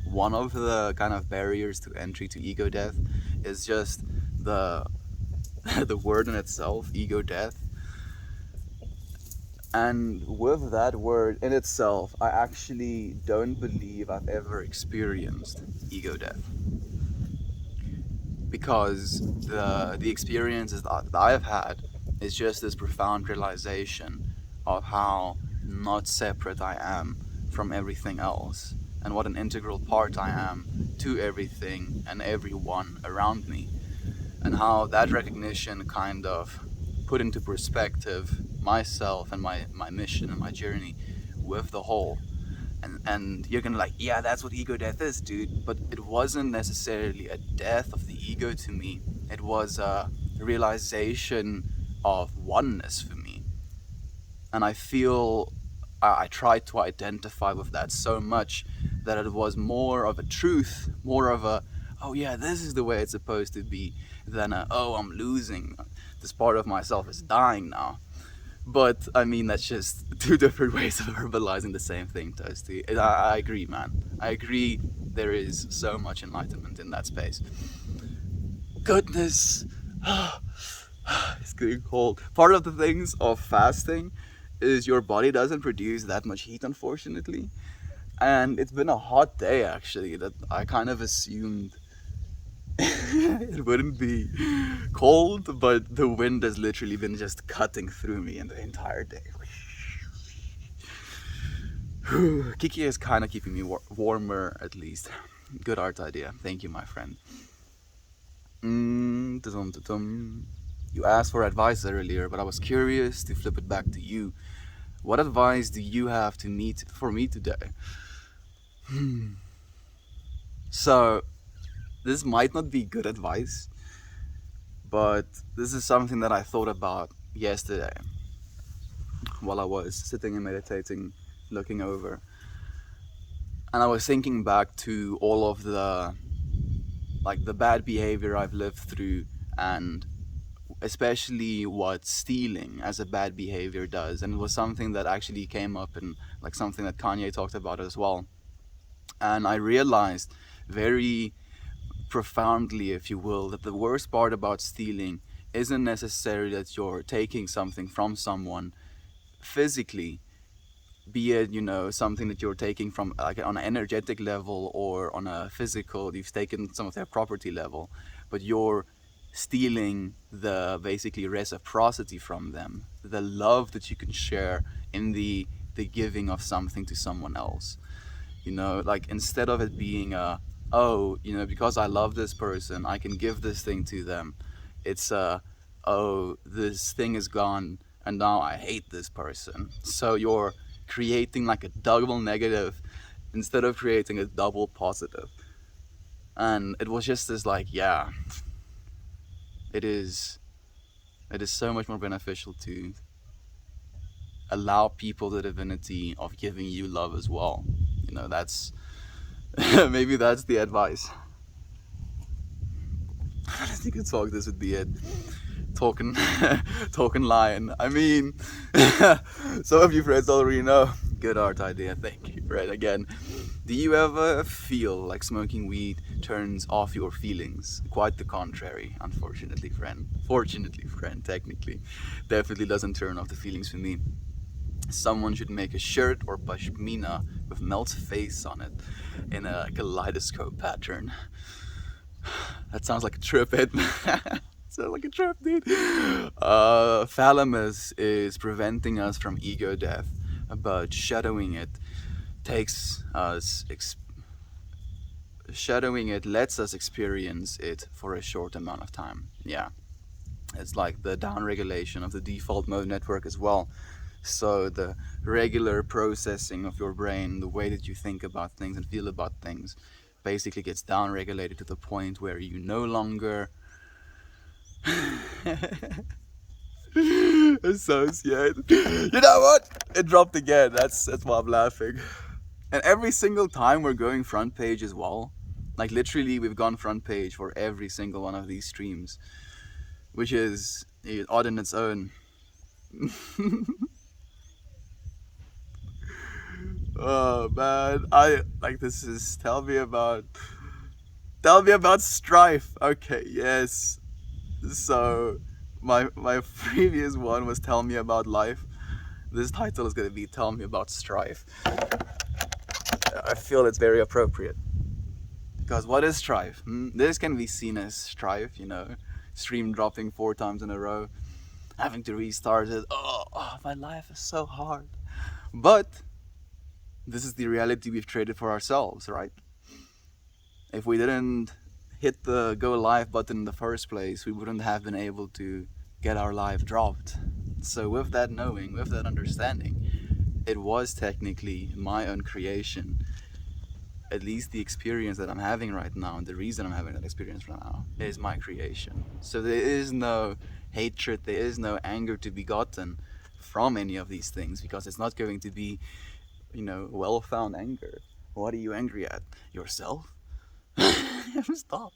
one of the kind of barriers to entry to ego death is just the the word in itself, ego death. And with that word in itself, I actually don't believe I've ever experienced ego death. Because the experiences that I have had is just this profound realization of how not separate I am from everything else, and what an integral part I am to everything and everyone around me, and how that recognition kind of put into perspective myself and my mission and my journey with the whole. And you're gonna like, yeah, that's what ego death is, dude. But it wasn't necessarily a death of the ego to me. It was a realization of oneness for me. And I feel I tried to identify with that so much that it was more of a truth, more of a, oh yeah, this is the way it's supposed to be, than a, oh, I'm losing. This part of myself is dying now. But I mean, that's just two different ways of verbalizing the same thing, Toasty. I agree, man. I agree. There is so much enlightenment in that space. Goodness, it's getting cold. Part of the things of fasting is your body doesn't produce that much heat, unfortunately. And it's been a hot day, actually, that I kind of assumed it wouldn't be cold, but the wind has literally been just cutting through me in the entire day. Kiki is kind of keeping me warmer, at least. Good art idea. Thank you, my friend. You asked for advice earlier, but I was curious to flip it back to you. What advice do you have for me today? So, this might not be good advice, but this is something that I thought about yesterday while I was sitting and meditating, looking over. And I was thinking back to all of the bad behavior I've lived through, and especially what stealing as a bad behavior does. And it was something that actually came up in like something that Kanye talked about as well. And I realized very profoundly, if you will, that the worst part about stealing isn't necessarily that you're taking something from someone physically, be it, you know, something that you're taking from like on an energetic level or on a physical, you've taken some of their property level, but you're stealing the basically reciprocity from them, the love that you can share in the giving of something to someone else. You know, like instead of it being a, oh, you know, because I love this person, I can give this thing to them. It's oh, this thing is gone and now I hate this person. So you're creating like a double negative instead of creating a double positive. And it was just this like, yeah, it is so much more beneficial to allow people the divinity of giving you love as well. You know, that's maybe that's the advice. I think it's talk, this would be it. talking talking lion. I mean, some of you friends already know. Good art idea. Thank you, Fred. Again, do you ever feel like smoking weed turns off your feelings? Quite the contrary, unfortunately, friend. Fortunately, friend, technically. Definitely doesn't turn off the feelings for me. Someone should make a shirt or pashmina with Melt's face on it in a kaleidoscope pattern. That sounds like a trip, Ed. Sounds like a trip, dude. Thalamus is preventing us from ego death, but shadowing it lets us experience it for a short amount of time. Yeah, it's like the downregulation of the default mode network as well. So the regular processing of your brain, the way that you think about things and feel about things, basically gets downregulated to the point where you no longer associate. You know what? It dropped again. That's why I'm laughing. And every single time we're going front page as well. Like literally we've gone front page for every single one of these streams, which is odd in its own. Oh man, I like this is tell me about strife. Okay, yes. So my previous one was tell me about life. This title is gonna be tell me about strife. I feel it's very appropriate. Because what is strife? This can be seen as strife, you know, stream dropping 4 times in a row, having to restart it. Oh, my life is so hard. But this is the reality we've traded for ourselves, right? If we didn't hit the go live button in the first place, we wouldn't have been able to get our live dropped. So with that knowing, with that understanding, it was technically my own creation. At least the experience that I'm having right now, and the reason I'm having that experience right now, is my creation. So there is no hatred, there is no anger to be gotten from any of these things, because it's not going to be, you know, well-found anger. What are you angry at? Yourself? Stop.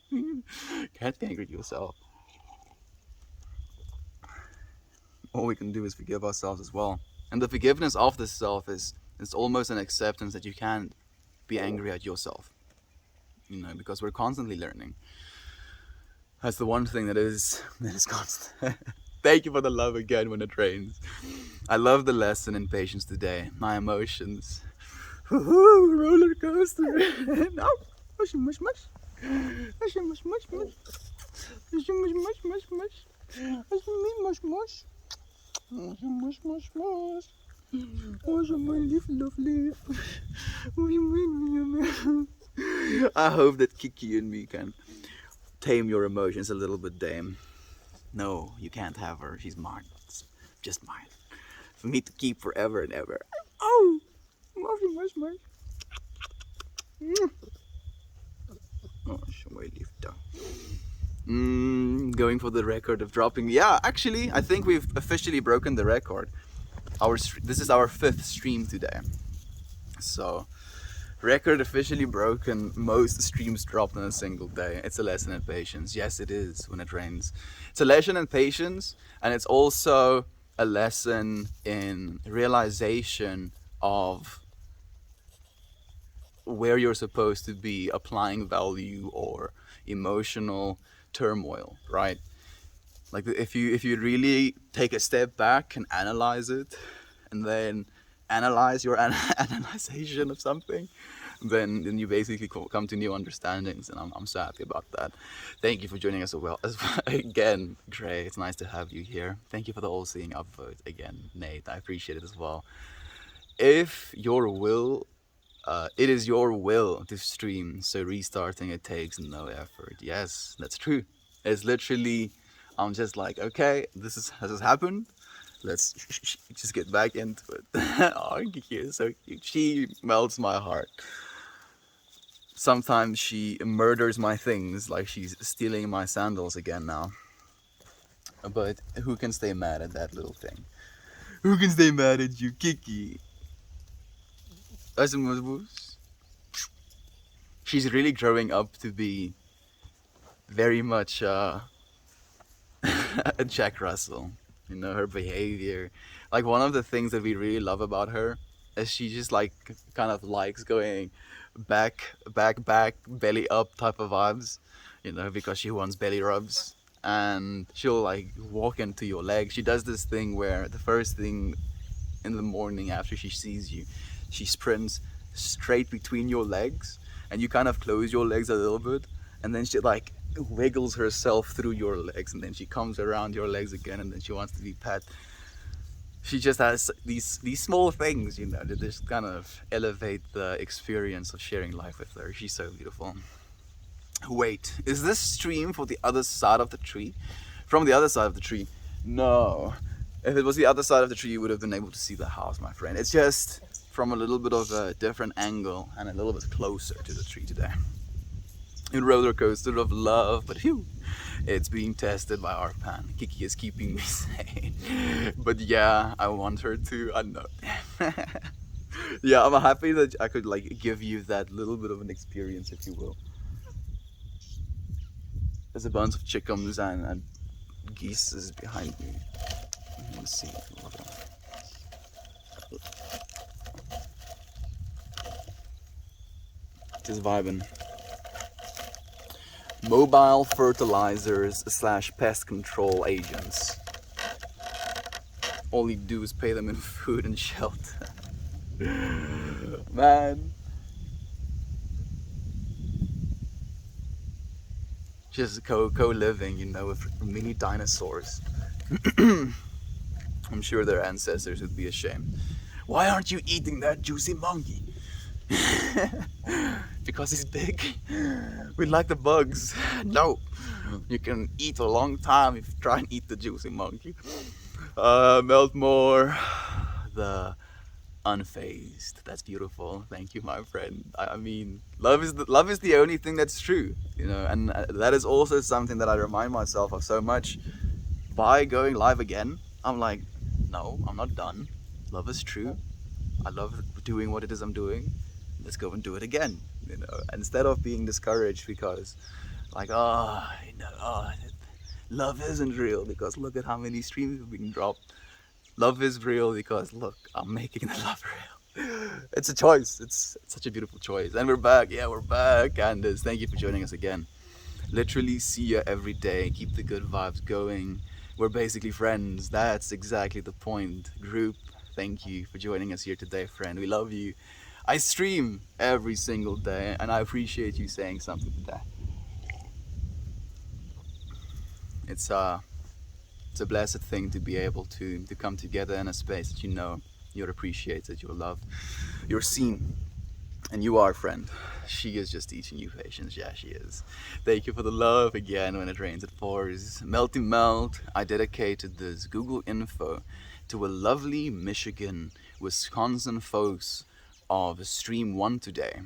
Can't be angry at yourself. All we can do is forgive ourselves as well. And the forgiveness of the self is almost an acceptance that you can't be angry at yourself. You know, because we're constantly learning. That's the one thing that is constant. Thank you for the love again when it rains. I love the lesson in patience today. My emotions. Woohoo, roller coaster. No. Mush, mush, mush. Mush, mush, mush, mush. Mush, mush, mush, mush, mush. Mush, mush, mush. Mush, mush, mush, mush. Oh, my leaf, love, leaf. I hope that Kiki and me can tame your emotions a little bit, Dame. No, you can't have her. She's mine. It's just mine. For me to keep forever and ever. Oh! Much, much. Oh, my leaf down. Going for the record of dropping. Yeah, actually, I think we've officially broken the record. This is our 5th stream today. So, record officially broken. Most streams dropped in a single day. It's a lesson in patience. Yes, it is when it rains. It's a lesson in patience, and it's also a lesson in realization of where you're supposed to be applying value or emotional turmoil, right? Like if you really take a step back and analyze it, and then analyze your analyzation of something, then you basically come to new understandings, and I'm so happy about that. Thank you for joining us as well again, Gray. It's nice to have you here. Thank you for the all-seeing upvote again, Nate. I appreciate it as well. If your will, it is your will to stream, so restarting it takes no effort. Yes, that's true. It's literally, I'm just like, okay, this has happened. Let's just get back into it. Oh, Kiki is so cute. She melts my heart. Sometimes she murders my things, like she's stealing my sandals again now. But who can stay mad at that little thing? Who can stay mad at you, Kiki? She's really growing up to be very much Jack Russell. You know, her behavior. Like, one of the things that we really love about her is she just like kind of likes going back, belly up type of vibes. You know, because she wants belly rubs. And she'll like walk into your leg. She does this thing where the first thing in the morning after she sees you, she sprints straight between your legs, and you kind of close your legs a little bit, and then she like wiggles herself through your legs, and then she comes around your legs again, and then she wants to be pet. She just has these small things, you know, that just kind of elevate the experience of sharing life with her. She's so beautiful. Wait, is this stream for the other side of the tree? From the other side of the tree? No. If it was the other side of the tree, you would have been able to see the house, my friend. It's just from a little bit of a different angle and a little bit closer to the tree today. In roller coaster of love, but phew, it's being tested by our pan. Kiki is keeping me sane. But yeah, I want her to. I know. Yeah, I'm happy that I could like give you that little bit of an experience, if you will. There's a bunch of chickens and geese is behind me. Let's see. Just vibing. Mobile fertilizers / pest control agents. All you do is pay them in food and shelter. Man. Just co-living, you know, with mini dinosaurs. I'm sure their ancestors would be ashamed. Why aren't you eating that juicy monkey? Because he's big. We like the bugs. No, you can eat a long time if you try and eat the juicy monkey. Meltmore, the unfazed. That's beautiful. Thank you, my friend. I mean, love is the only thing that's true, you know, and that is also something that I remind myself of so much. By going live again, I'm like, no, I'm not done. Love is true. I love doing what it is I'm doing. Let's go and do it again, you know. Instead of being discouraged because, like, love isn't real because look at how many streams are being dropped. Love is real because look, I'm making the love real. It's a choice. It's such a beautiful choice. And we're back. Yeah, we're back. Candace, thank you for joining us again. Literally see you every day. Keep the good vibes going. We're basically friends. That's exactly the point. Group, thank you for joining us here today, friend. We love you. I stream every single day, and I appreciate you saying something today. It's a blessed thing to be able to come together in a space that you know you're appreciated, you're loved, you're seen, and you are, friend. She is just teaching you patience. Yeah, she is. Thank you for the love again. When it rains, it pours. Melty Melt, I dedicated this Google info to a lovely Michigan, Wisconsin folks of Stream 1 today,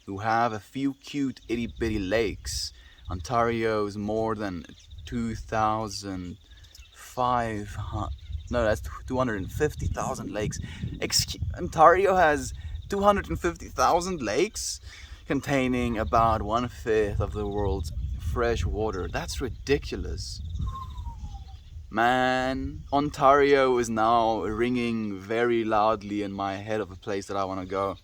who have a few cute itty bitty lakes. Ontario's more than 2,500, no, that's 250,000 lakes. Ontario has 250,000 lakes containing about 1/5 of the world's fresh water. That's ridiculous. Man, Ontario is now ringing very loudly in my head of a place that I want to go.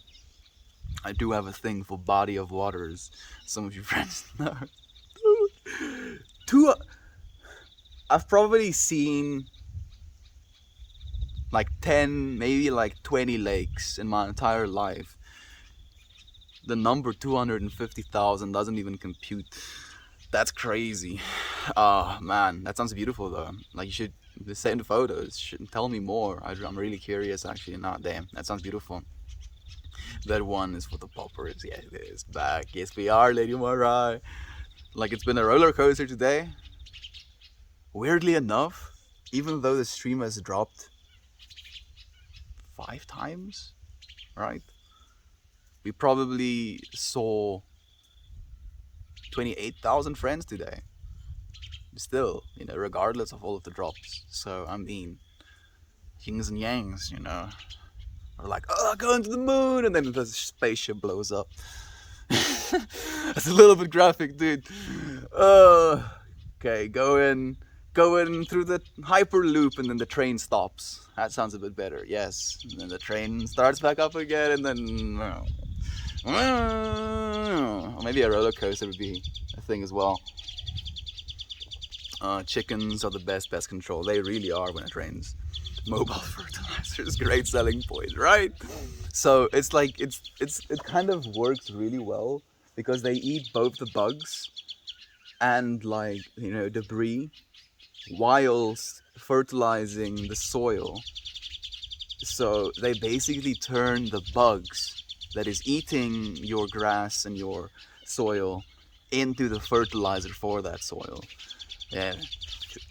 I do have a thing for body of waters. Some of you friends know. I've probably seen like 10, maybe like 20 lakes in my entire life. The number 250,000 doesn't even compute. That's crazy. Oh man, that sounds beautiful though. Like, you should send photos. Tell me more. I'm really curious actually. Not damn. That sounds beautiful. That one is for the poppers. Yes, it is back. Yes, we are, Lady Marai. Like, it's been a roller coaster today. Weirdly enough, even though the stream has dropped 5 times, right? We probably saw 28,000 friends today. Still, you know, regardless of all of the drops. So, I mean, yings and yangs, you know. We're like, oh, going to the moon, and then the spaceship blows up. That's a little bit graphic, dude. Okay, go in, going through the hyperloop and then the train stops. That sounds a bit better, yes. And then the train starts back up again and then... Or maybe a roller coaster would be a thing as well. Chickens are the best control. They really are when it rains. Mobile fertilizers, great selling point, right? So it's like it kind of works really well because they eat both the bugs and like debris whilst fertilizing the soil. So they basically turn the bugs that is eating your grass and your soil into the fertilizer for that soil. Yeah.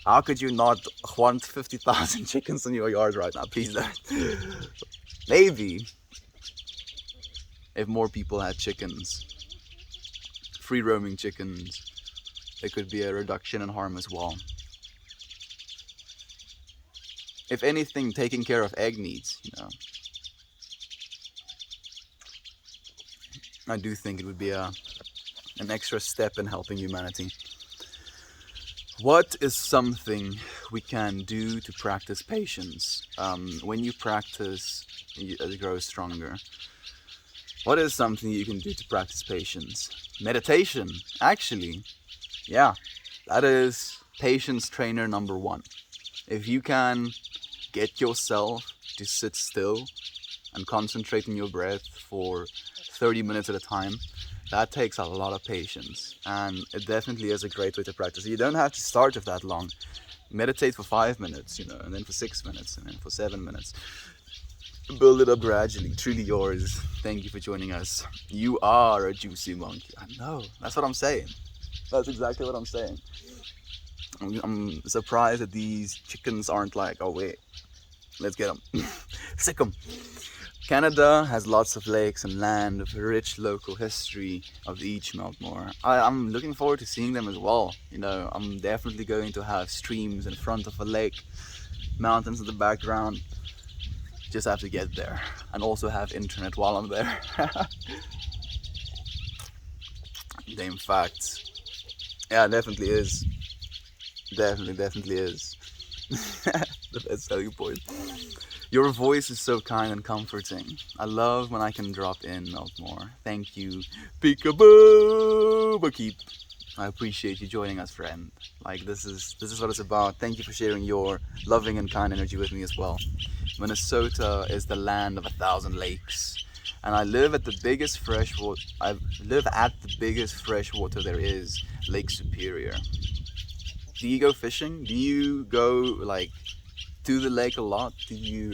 How could you not want 50,000 chickens in your yard right now? Please don't. Maybe if more people had chickens, free roaming chickens, there could be a reduction in harm as well. If anything, taking care of egg needs, I do think it would be an extra step in helping humanity. What is something we can do to practice patience? When you practice, it grows stronger. What is something you can do to practice patience? Meditation, actually. Yeah, that is patience trainer number 1. If you can get yourself to sit still and concentrate on your breath for 30 minutes at a time, that takes a lot of patience, and it definitely is a great way to practice. You don't have to start with that long. Meditate for 5 minutes, and then for 6 minutes, and then for 7 minutes. Build it up gradually. Truly yours. Thank you for joining us. You are a juicy monkey. I know. That's what I'm saying. That's exactly what I'm saying. I'm surprised that these chickens aren't like, oh wait, let's get them. Sick them. Canada has lots of lakes and land with a rich local history of the Eachmeltmore. I'm looking forward to seeing them as well. I'm definitely going to have streams in front of a lake, mountains in the background. Just have to get there and also have internet while I'm there. Damn facts. Yeah, it definitely is. Definitely is. The best selling point. Your voice is so kind and comforting. I love when I can drop in Meltmore. Thank you, Peekaboo Keep. I appreciate you joining us, friend. Like this is what it's about. Thank you for sharing your loving and kind energy with me as well. Minnesota is the land of 1,000 lakes, and I live at the biggest freshwater. I live at the biggest freshwater there is, Lake Superior. Do you go fishing? Do you go like to the lake a lot? Do you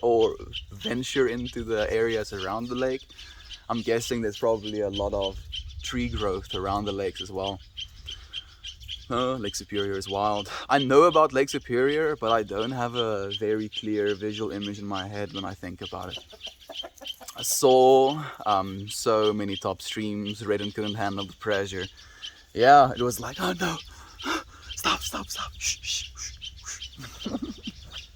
or venture into the areas around the lake? I'm guessing there's probably a lot of tree growth around the lakes as well. Lake Superior is wild. I know about Lake Superior, but I don't have a very clear visual image in my head when I think about it. I saw so many top streams. Redden couldn't handle the pressure. Yeah, it was like, oh no, stop, shh, shh, shh.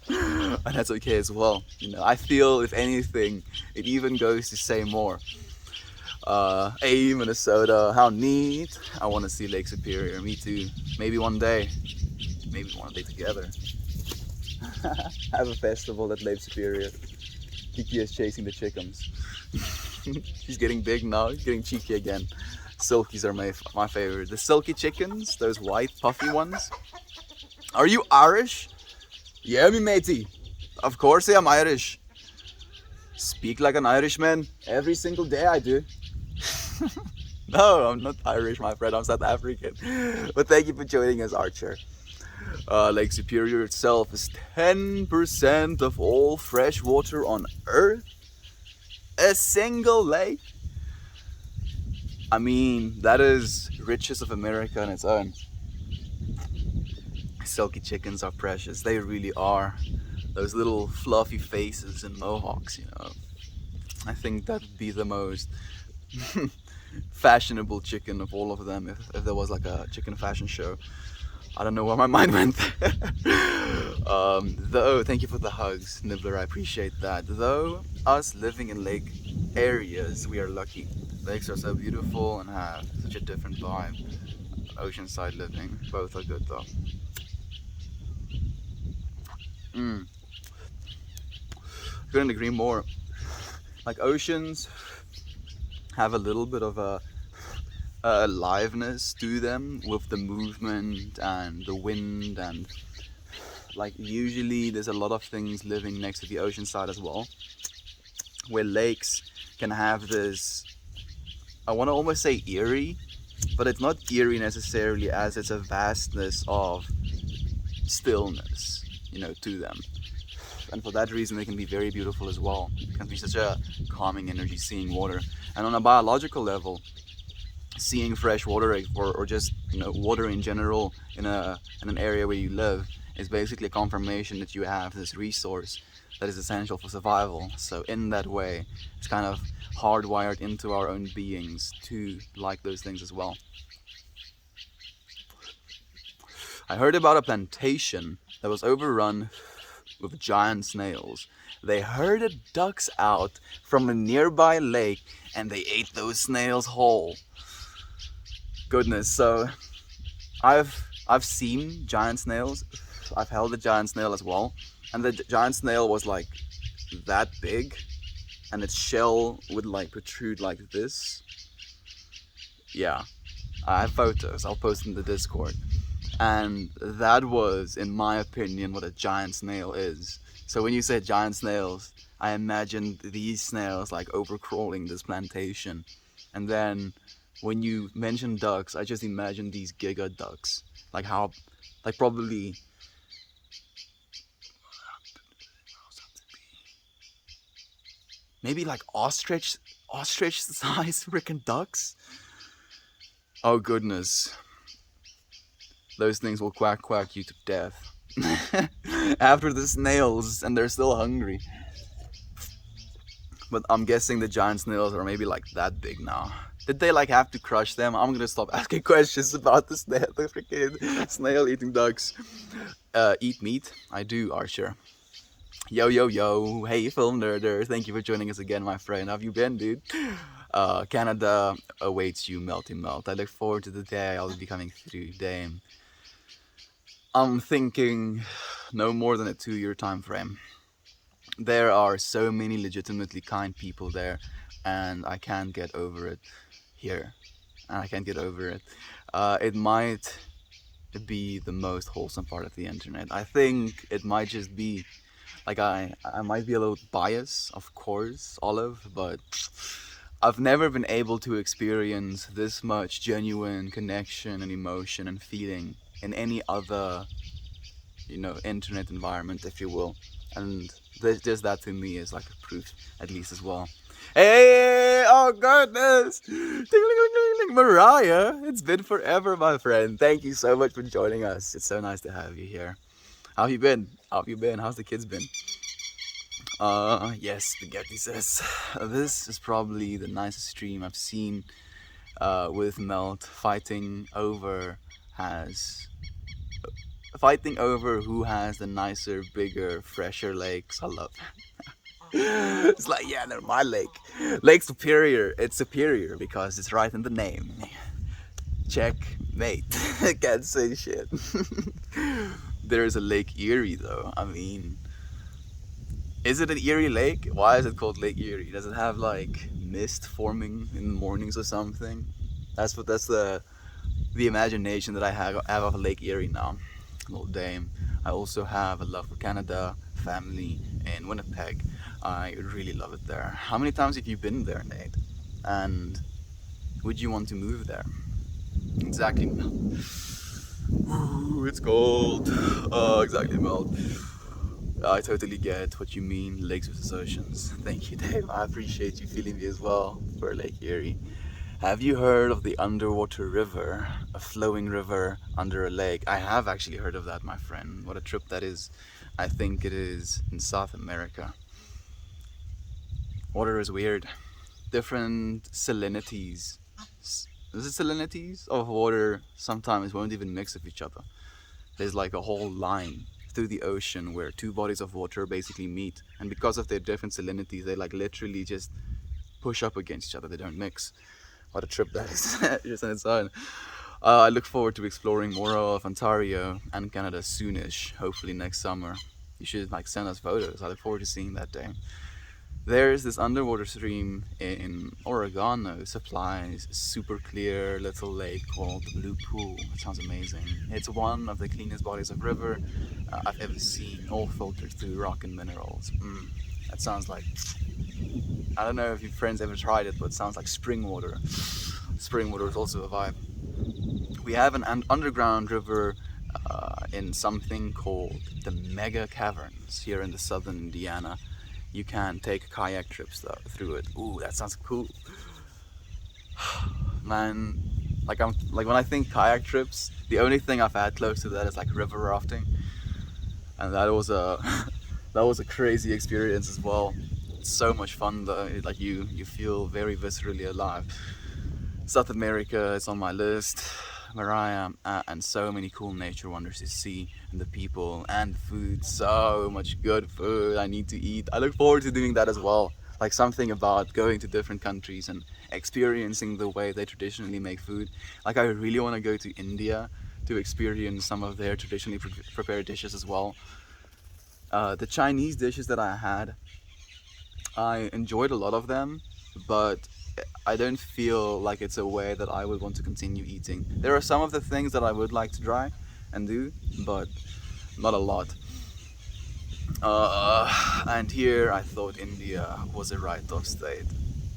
And that's okay as well. I feel, if anything, it even goes to say more. Hey, Minnesota, how neat. I want to see Lake Superior. Me too. Maybe one day. Maybe one day together. Have a festival at Lake Superior. Kiki is chasing the chickens. She's getting big now. She's getting cheeky again. Silkies are my favorite. The silky chickens, those white puffy ones. Are you Irish? Yeah, me matey. Of course I am Irish. Speak like an Irishman. Every single day I do. No, I'm not Irish, my friend. I'm South African. But thank you for joining us, Archer. Lake Superior itself is 10% of all fresh water on Earth. A single lake. I mean, that is riches of America on its own. Silky chickens are precious. They really are. Those little fluffy faces and mohawks, I think that would be the most fashionable chicken of all of them if there was like a chicken fashion show. I don't know where my mind went. Though, thank you for the hugs, Nibbler, I appreciate that. Though, us living in lake areas, we are lucky. Lakes are so beautiful and have such a different vibe. Oceanside living, both are good though. Mm, couldn't agree more. Like oceans have a little bit of a aliveness to them with the movement and the wind, and like usually there's a lot of things living next to the ocean side as well, where lakes can have this, I want to almost say eerie, but it's not eerie necessarily, as it's a vastness of stillness, to them. And for that reason, they can be very beautiful as well. It can be such a calming energy seeing water. And on a biological level, seeing fresh water, or just water in general in an area where you live, is basically a confirmation that you have this resource that is essential for survival. So in that way, it's kind of hardwired into our own beings to like those things as well. I heard about a plantation that was overrun with giant snails. They herded ducks out from a nearby lake and they ate those snails whole. Goodness, so I've seen giant snails. I've held a giant snail as well, and the giant snail was like that big, and its shell would like protrude like this. Yeah, I have photos. I'll post in the Discord. And that was, in my opinion, what a giant snail is. So when you said giant snails, I imagined these snails like overcrawling this plantation. And then when you mentioned ducks, I just imagined these giga ducks. Like how, like probably, maybe like ostrich size freaking ducks. Oh goodness. Those things will quack you to death. After the snails, and they're still hungry. But I'm guessing the giant snails are maybe like that big now. Did they like have to crush them? I'm gonna stop asking questions about the freaking snail eating ducks. Eat meat? I do, Archer. Yo, yo, yo. Hey, film nerder. Thank you for joining us again, my friend. How have you been, dude? Canada awaits you, Melty Melt. I look forward to the day I'll be coming through. Damn. I'm thinking no more than a 2-year time frame. There are so many legitimately kind people there, and I can't get over it here. And I can't get over it. It might be the most wholesome part of the internet. I think it might just be like I might be a little biased, of course, Olive, but I've never been able to experience this much genuine connection and emotion and feeling in any other, internet environment, if you will. And just that to me is like a proof, at least as well. Hey, oh goodness! Mariah, it's been forever, my friend. Thank you so much for joining us. It's so nice to have you here. How have you been? How's the kids been? Yes, Spaghetti says. This is probably the nicest stream I've seen with Melt fighting over who has the nicer, bigger, fresher lakes. I love it's like, yeah, they're my lake. Lake Superior. It's superior because it's right in the name. Checkmate. Can't say shit. There's a Lake Erie though. I mean, is it an Erie lake? Why is it called Lake Erie? Does it have like mist forming in the mornings or something? That's the imagination that I have of Lake Erie now. Little dame. I also have a love for Canada, family in Winnipeg. I really love it there. How many times have you been there, Nate? And would you want to move there? Exactly. Ooh, it's cold. Exactly, Mel. I totally get what you mean, lakes versus oceans. Thank you, Dave. I appreciate you feeling me as well for Lake Erie. Have you heard of the underwater river? A flowing river under a lake? I have actually heard of that, my friend. What a trip that is. I think it is in South America. Water is weird. Different salinities. Is it salinities of water sometimes won't even mix with each other. There's like a whole line through the ocean where two bodies of water basically meet, and because of their different salinities, they like literally just push up against each other. They don't mix. What a trip that is just on its own. I look forward to exploring more of Ontario and Canada soonish, hopefully next summer. You should like send us photos. I look forward to seeing that day. There's this underwater stream in Oregano supplies a super clear little lake called the Blue Pool. It sounds amazing. It's one of the cleanest bodies of river I've ever seen, all filtered through rock and minerals. That sounds like, I don't know if your friends ever tried it, but it sounds like spring water. Spring water is also a vibe. We have an underground river in something called the Mega Caverns here in the southern Indiana. You can take kayak trips through it. Ooh, that sounds cool. Man, like when I think kayak trips, the only thing I've had close to that is like river rafting, and that was a that was a crazy experience as well. It's so much fun though. Like you feel very viscerally alive. South America is on my list, where I am at, and so many cool nature wonders to see, and the people and the food, so much good food I need to eat. I look forward to doing that as well. Like something about going to different countries and experiencing the way they traditionally make food. Like I really want to go to India to experience some of their traditionally prepared dishes as well. The Chinese dishes that I had, I enjoyed a lot of them, but I don't feel like it's a way that I would want to continue eating. There are some of the things that I would like to try and do, but not a lot. And here I thought India was a write-off state.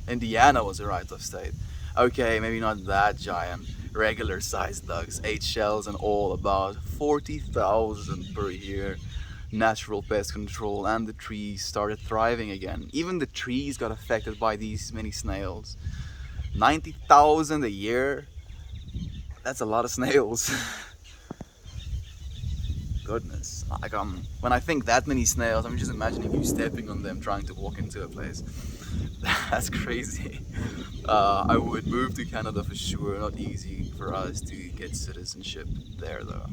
Indiana was a write-off state. Okay, maybe not that giant. Regular sized ducks, 8 shells and all, about 40,000 per year. Natural pest control, and the trees started thriving again. Even the trees got affected by these many snails. 90,000 a year? That's a lot of snails. Goodness. Like when I think that many snails, I'm just imagining you stepping on them trying to walk into a place. That's crazy. I would move to Canada for sure. Not easy for us to get citizenship there though.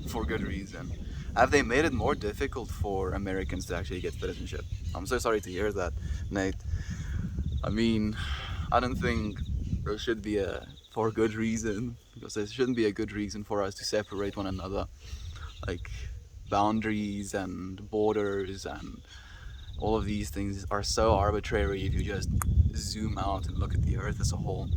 For good reason. Have they made it more difficult for Americans to actually get citizenship? I'm so sorry to hear that, Nate. I mean, I don't think there should be for a good reason, because there shouldn't be a good reason for us to separate one another. Like boundaries and borders and all of these things are so arbitrary if you just zoom out and look at the earth as a whole.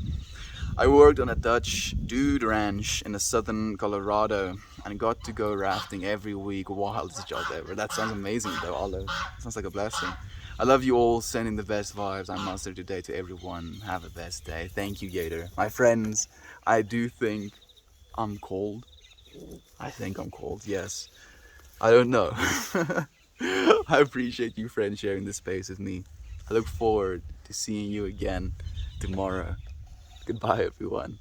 I worked on a Dutch dude ranch in the southern Colorado and got to go rafting every week. Wildest job ever. That sounds amazing though, Olive. Sounds like a blessing. I love you all, sending the best vibes. I muster today to everyone. Have a best day. Thank you, Gator. My friends, I do think I'm cold. I think I'm cold, yes. I don't know. I appreciate you friends sharing this space with me. I look forward to seeing you again tomorrow. Goodbye, everyone.